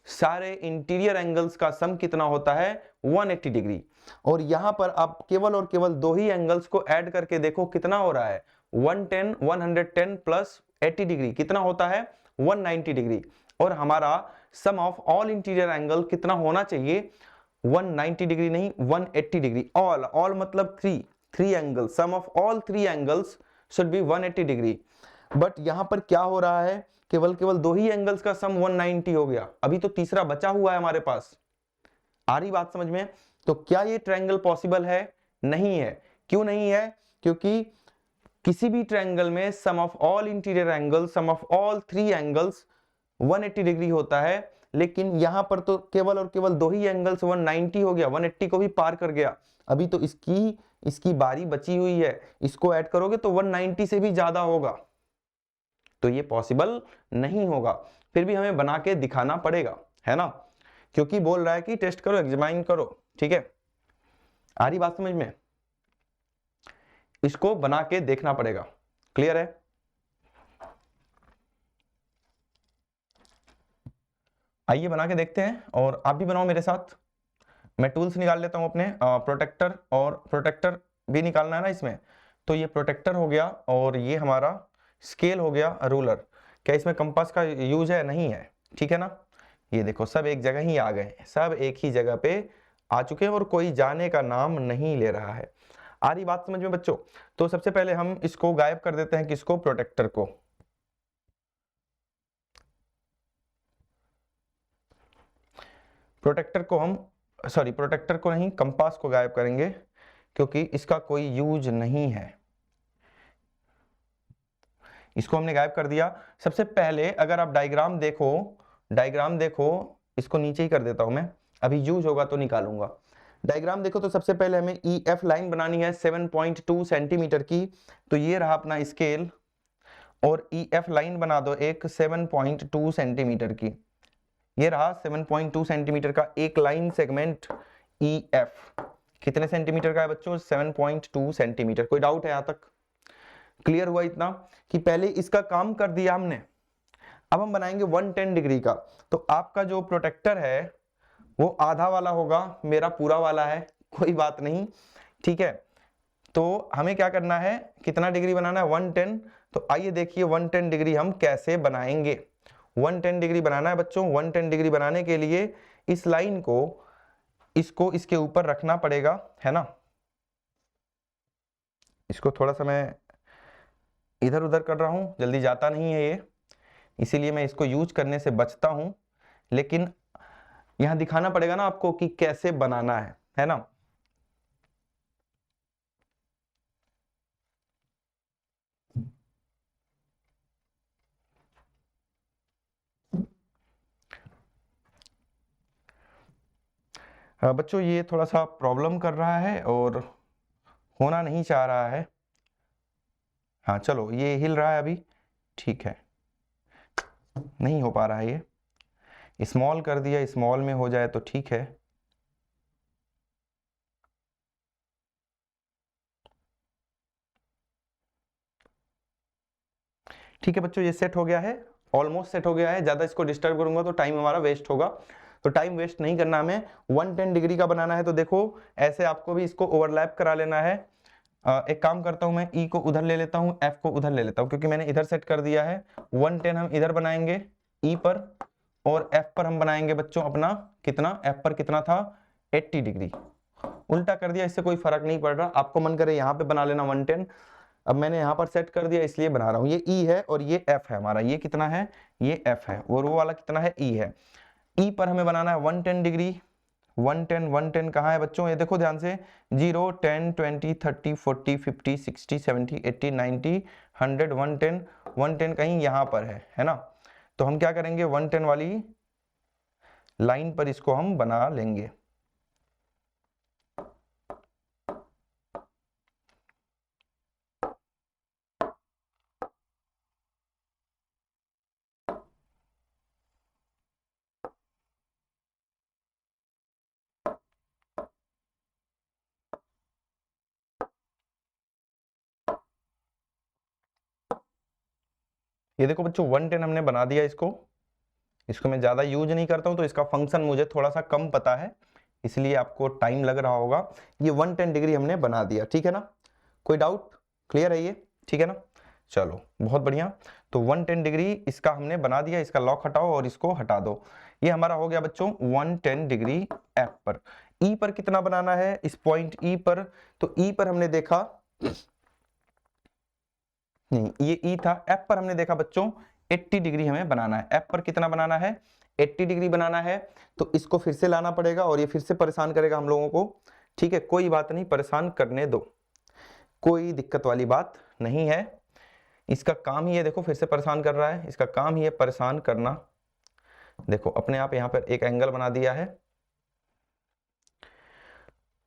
सारे इंटीरियर एंगल्स का सम कितना होता है, 180 डिग्री, और यहां पर आप केवल और केवल दो ही एंगल्स को ऐड करके देखो कितना हो रहा है, 110 प्लस 80 डिग्री कितना होता है, 190 डिग्री, और हमारा sum of all interior angle कितना होना चाहिए, 190 डिग्री नहीं 180 डिग्री, ऑल मतलब three angle, sum of all three angles should be 180 degree. But यहां पर क्या हो रहा है, केवल दो ही एंगल्स का सम 190 हो गया, अभी तो तीसरा बचा हुआ है हमारे पास, आ रही बात समझ में। तो क्या ये ट्रायंगल पॉसिबल है, नहीं है। क्यों नहीं है, क्योंकि किसी भी ट्रायंगल में sum of all interior angles, sum of all three angles 180 degree होता है, लेकिन यहां पर तो केवल और केवल दो ही एंगल्स 190 हो गया, 180 को भी पार कर गया, अभी तो इसकी बारी बची हुई है, इसको ऐड करोगे तो 190 से भी ज्यादा होगा, तो ये पॉसिबल नहीं होगा, फिर भी हमें बना के दिखाना पड़ेगा, है ना, क्योंकि बोल रहा है कि टेस्ट करो, एग्जामिन करो, ठीक है, आ रही बात समझ में, इसको बना के देखना पड़ेगा, क्लियर है। आइए बना के देखते हैं, और आप भी बनाओ मेरे साथ। मैं टूल्स निकाल लेता हूं अपने, प्रोटेक्टर, और प्रोटेक्टर भी निकालना है ना इसमें, तो ये प्रोटेक्टर हो गया, और ये हमारा स्केल हो गया, रूलर। क्या इसमें कंपास का यूज है, नहीं है, ठीक है ना। ये देखो सब एक जगह ही आ गए, सब एक ही जगह पे आ चुके हैं, और कोई जाने का नाम नहीं ले रहा है। आ रही बात समझ में बच्चों। तो सबसे पहले हम इसको गायब कर देते हैं, किसको, प्रोटेक्टर को। प्रोटेक्टर को नहीं, कंपास को गायब करेंगे, क्योंकि इसका कोई यूज नहीं है, इसको हमने गायब कर दिया। सबसे पहले अगर आप डायग्राम देखो, इसको नीचे ही कर देता हूं मैं, अभी यूज होगा तो निकालूंगा। डायग्राम देखो तो सबसे पहले हमें EF लाइन बनानी है 7.2 सेंटीमीटर की, तो ये रहा अपना स्केल, और EF लाइन बना दो एक 7.2 सेंटीमीटर की, ये रहा 7.2 सेंटीमीटर का एक लाइन सेगमेंट EF। कितने सेंटीमीटर का है बच्चों, 7.2 सेंटीमीटर। कोई डाउट है यहां तक, क्लियर हुआ इतना कि पहले इसका काम कर दिया हमने, अब हम बनाएंगे 110 डिग्री का। तो आपका जो प्रोटेक्टर है वो आधा वाला होगा, मेरा पूरा वाला है, कोई बात नहीं, ठीक है। तो हमें क्या करना है, कितना डिग्री बनाना है, 110। तो आइए देखिए 110 डिग्री हम कैसे बनाएंगे। 110 डिग्री बनाना है बच्चों, 110 डिग्री बनाने के लिए इस लाइन को, इसको इसके ऊपर रखना पड़ेगा, है ना। इसको थोड़ा सा मैं इधर उधर कर रहा हूं, जल्दी जाता नहीं है ये, इसीलिए मैं इसको यूज करने से बचता हूं, लेकिन यहां दिखाना पड़ेगा ना आपको कि कैसे बनाना है ना। बच्चों ये थोड़ा सा प्रॉब्लम कर रहा है और होना नहीं चाह रहा है। हाँ चलो ये हिल रहा है अभी, ठीक है, नहीं हो पा रहा है ये, स्मॉल कर दिया, स्मॉल में हो जाए तो ठीक है। ठीक है बच्चों, ये सेट हो गया है, ऑलमोस्ट सेट हो गया है। ज्यादा इसको डिस्टर्ब करूंगा तो टाइम हमारा वेस्ट होगा, तो टाइम वेस्ट नहीं करना हमें। 110 डिग्री का बनाना है तो देखो ऐसे आपको भी इसको ओवरलैप करा लेना है। एक काम करता हूं मैं, ई को उधर ले लेता हूं, एफ को उधर ले लेता हूं, क्योंकि मैंने इधर सेट कर दिया है। 110 हम इधर बनाएंगे ई पर, और एफ पर हम बनाएंगे बच्चों अपना कितना, एफ पर कितना था 80 डिग्री। उल्टा कर दिया, इससे कोई फर्क नहीं पड़ रहा, आपको मन करे यहाँ पे बना लेना 110। अब मैंने यहाँ पर सेट कर दिया इसलिए बना रहा हूँ। ये ई है और ये एफ है हमारा, ये कितना है, ये एफ है, और वो वाला कितना है, ई है। ई पर हमें बनाना है 110 डिग्री। 110 कहाँ है बच्चों, ये देखो ध्यान से, 0 10 20 30 40 50 60 70 80 90 100 110, 110 कहीं यहाँ पर है ना। तो हम क्या करेंगे, 110 वाली लाइन पर इसको हम बना लेंगे। ये देखो बच्चों 110 हमने बना दिया इसको मैं ज्यादा यूज नहीं करता हूं, तो इसका फंक्शन मुझे थोड़ा सा कम पता है, इसलिए आपको टाइम लग रहा होगा। ये 110 डिग्री हमने बना दिया, ठीक है ना, कोई डाउट, क्लियर है ये, ठीक है ना। चलो बहुत बढ़िया, तो 110 डिग्री इसका हमने बना दिया, इसका लॉक हटाओ और इसको हटा दो। ये हमारा हो गया बच्चों 110 डिग्री एफ पर। ई पर कितना बनाना है, इस पॉइंट ई पर, तो ई पर हमने देखा नहीं, ये ई था, एफ पर हमने देखा बच्चों 80 डिग्री हमें बनाना है। एफ पर कितना बनाना है, 80 डिग्री बनाना है, तो इसको फिर से लाना पड़ेगा और ये फिर से परेशान करेगा हम लोगों को, ठीक है, कोई बात नहीं, परेशान करने दो, कोई दिक्कत वाली बात नहीं है। इसका काम ही है, देखो फिर से परेशान कर रहा है, इसका काम ही है परेशान करना। देखो अपने आप यहाँ पर एक एंगल बना दिया है,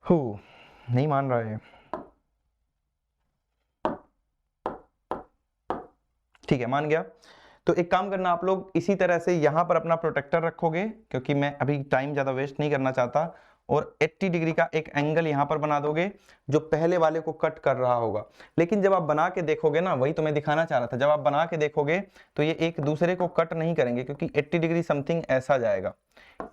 नहीं मान रहा है, ठीक है मान गया। तो एक काम करना आप लोग, इसी तरह से यहां पर अपना प्रोटेक्टर रखोगे, क्योंकि मैं अभी टाइम ज्यादा वेस्ट नहीं करना चाहता, और 80 डिग्री का एक एंगल यहां पर बना दोगे जो पहले वाले को कट कर रहा होगा। लेकिन जब आप बना के देखोगे ना, वही तो मैं दिखाना चाह रहा था, जब आप बना के देखोगे तो ये एक दूसरे को कट नहीं करेंगे, क्योंकि 80 डिग्री समथिंग ऐसा जाएगा,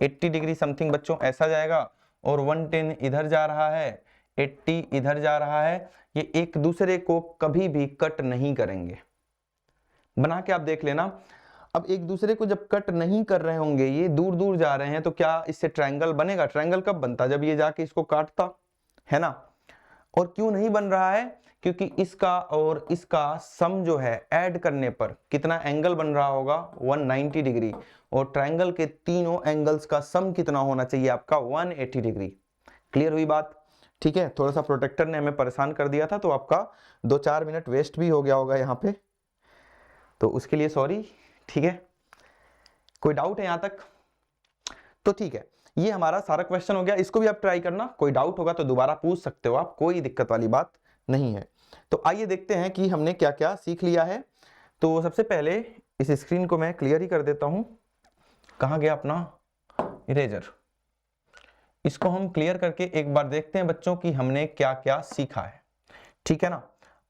80 डिग्री समथिंग बच्चों ऐसा जाएगा, और 110 इधर जा रहा है, 80 इधर जा रहा है, ये एक दूसरे को कभी भी कट नहीं करेंगे। बना के आप देख लेना। अब एक दूसरे को जब कट नहीं कर रहे होंगे, ये दूर दूर जा रहे हैं, तो क्या इससे ट्रायंगल बनेगा? ट्रायंगल कब बनता? जब ये जाके इसको काटता है ना। और क्यों नहीं बन रहा है? क्योंकि इसका और इसका सम जो है ऐड करने पर कितना एंगल बन रहा होगा, 190 डिग्री, और ट्रायंगल के तीनों एंगल्स का सम कितना होना चाहिए आपका, 180 डिग्री। क्लियर हुई बात? ठीक है, थोड़ा सा प्रोटेक्टर ने हमें परेशान कर दिया था, तो आपका 2-4 मिनट वेस्ट भी हो गया होगा यहाँ पे, तो उसके लिए सॉरी, ठीक है। कोई डाउट है यहां तक? तो ठीक है, ये हमारा सारा क्वेश्चन हो गया, इसको भी आप ट्राई करना, कोई डाउट होगा तो दोबारा पूछ सकते हो आप, कोई दिक्कत वाली बात नहीं है। तो आइए देखते हैं कि हमने क्या क्या सीख लिया है। तो सबसे पहले इस स्क्रीन को मैं क्लियर ही कर देता हूं, कहां गया अपना इरेजर, इसको हम क्लियर करके एक बार देखते हैं बच्चों कि हमने क्या क्या सीखा है, ठीक है ना।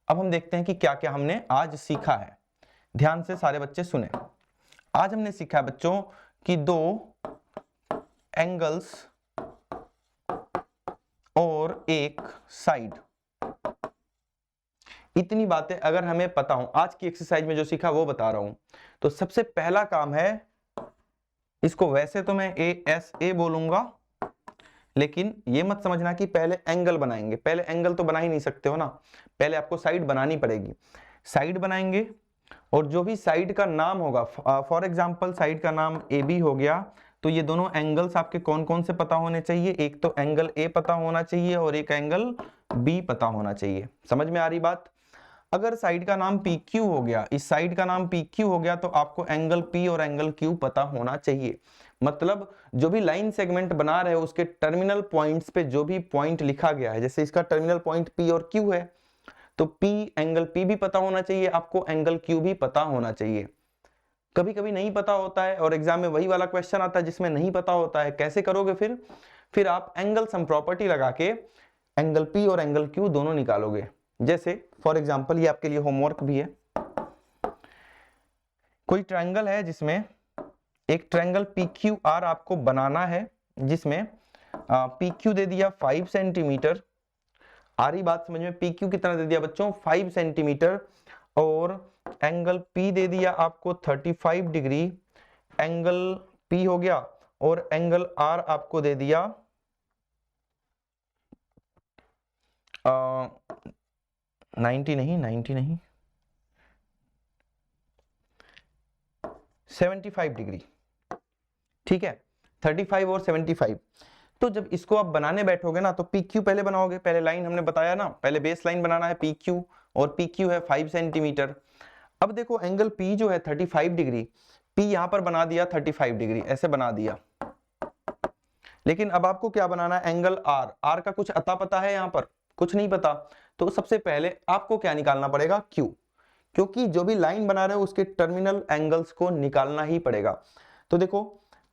अब हम देखते हैं कि क्या क्या हमने आज सीखा है, ध्यान से सारे बच्चे सुने। आज हमने सीखा है बच्चों कि दो एंगल्स और एक साइड, इतनी बातें अगर हमें पता हो, आज की एक्सरसाइज में जो सीखा वो बता रहा हूं। तो सबसे पहला काम है, इसको वैसे तो मैं ASA बोलूंगा, लेकिन ये मत समझना कि पहले एंगल बनाएंगे, पहले एंगल तो बना ही नहीं सकते हो ना, पहले आपको साइड बनानी पड़ेगी। साइड बनाएंगे, और जो भी साइड का नाम होगा, फॉर एग्जांपल साइड का नाम AB हो गया, तो ये दोनों एंगल्स आपके कौन कौन से पता होने चाहिए, एक तो एंगल A पता होना चाहिए और एक एंगल B पता होना चाहिए। समझ में आ रही बात? अगर साइड का नाम PQ हो गया, इस साइड का नाम PQ हो गया, तो आपको एंगल P और एंगल Q पता होना चाहिए। मतलब जो भी लाइन सेगमेंट बना रहे हो उसके टर्मिनल पॉइंट्स पे जो भी पॉइंट लिखा गया है, जैसे इसका टर्मिनल पॉइंट P और Q है, तो P एंगल P भी पता होना चाहिए आपको, एंगल Q भी पता होना चाहिए। कभी कभी नहीं पता होता है और एग्जाम में वही वाला क्वेश्चन आता है जिसमें नहीं पता होता है, कैसे करोगे फिर आप एंगल सम प्रॉपर्टी लगा के एंगल P और एंगल Q दोनों निकालोगे। जैसे फॉर एग्जांपल ये आपके लिए होमवर्क भी है, कोई ट्रायंगल है जिसमें एक ट्रायंगल PQR आपको बनाना है, जिसमें PQ दे दिया 5 सेंटीमीटर, आ रही बात समझ में? PQ कितना दे दिया बच्चों? 5 सेंटीमीटर, और एंगल P दे दिया आपको 35 डिग्री, एंगल P हो गया, और एंगल R आपको दे दिया 90 नहीं 75 डिग्री, ठीक है, 35 और 75। तो जब इसको आप बनाने बैठोगे ना तो PQ पहले बनाओगे, पहले लाइन हमने बताया ना, पहले बेस लाइन बनाना है PQ, और PQ है 5 सेंटीमीटर। अब देखो एंगल P जो है 35 डिग्री, P यहां पर बना दिया 35 डिग्री, ऐसे बना दिया। लेकिन अब आपको क्या बनाना है? एंगल R का कुछ अता पता है? यहां पर कुछ नहीं पता। तो सबसे पहले आपको क्या निकालना पड़ेगा? Q, क्योंकि जो भी लाइन बना रहे हो उसके टर्मिनल एंगल्स को निकालना ही पड़ेगा। तो देखो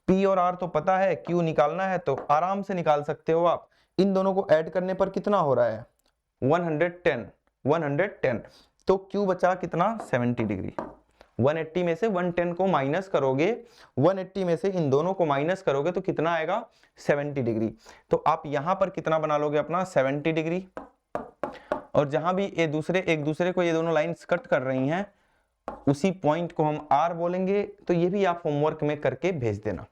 P और R तो पता है, Q निकालना है तो आराम से निकाल सकते हो आप। इन दोनों को ऐड करने पर कितना हो रहा है? 110। तो Q बचा कितना? 70 डिग्री। 180 में से 110 को माइनस करोगे, 180 में से इन दोनों को माइनस करोगे तो कितना आएगा? 70 डिग्री। तो आप यहां पर कितना बना लोगे अपना? 70 डिग्री। और जहां भी ये एक दूसरे को ये दोनों लाइंस कट कर रही हैं, उसी पॉइंट को हम R बोलेंगे। तो ये भी आप होमवर्क में करके भेज देना,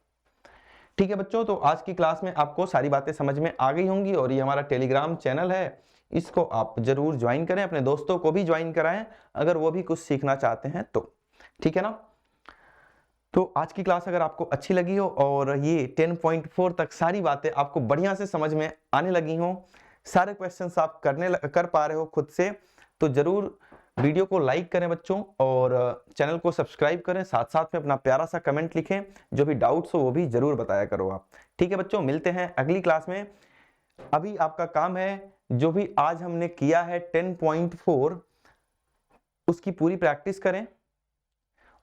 ठीक है बच्चों। तो आज की क्लास में आपको सारी बातें समझ में आ गई होंगी, और ये हमारा टेलीग्राम चैनल है, इसको आप जरूर ज्वाइन करें, अपने दोस्तों को भी ज्वाइन कराएं अगर वो भी कुछ सीखना चाहते हैं तो, ठीक है ना। तो आज की क्लास अगर आपको अच्छी लगी हो और ये 10.4 तक सारी बातें आपको बढ़िया से समझ में आने लगी हो, सारे क्वेश्चंस आप कर पा रहे हो खुद से, तो जरूर वीडियो को लाइक करें बच्चों, और चैनल को सब्सक्राइब करें, साथ साथ में अपना प्यारा सा कमेंट लिखें, जो भी डाउट्स हो वो भी जरूर बताया करो आप, ठीक है बच्चों। मिलते हैं अगली क्लास में। अभी आपका काम है, जो भी आज हमने किया है 10.4 उसकी पूरी प्रैक्टिस करें,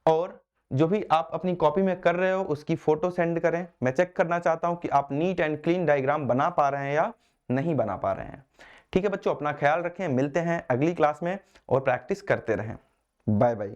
और जो भी आप अपनी कॉपी में कर रहे हो उसकी फोटो सेंड करें। मैं चेक करना चाहता हूं कि आप नीट एंड क्लीन डायग्राम बना पा रहे हैं या नहीं बना पा रहे हैं, ठीक है बच्चों। अपना ख्याल रखें, मिलते हैं अगली क्लास में, और प्रैक्टिस करते रहें। Bye bye.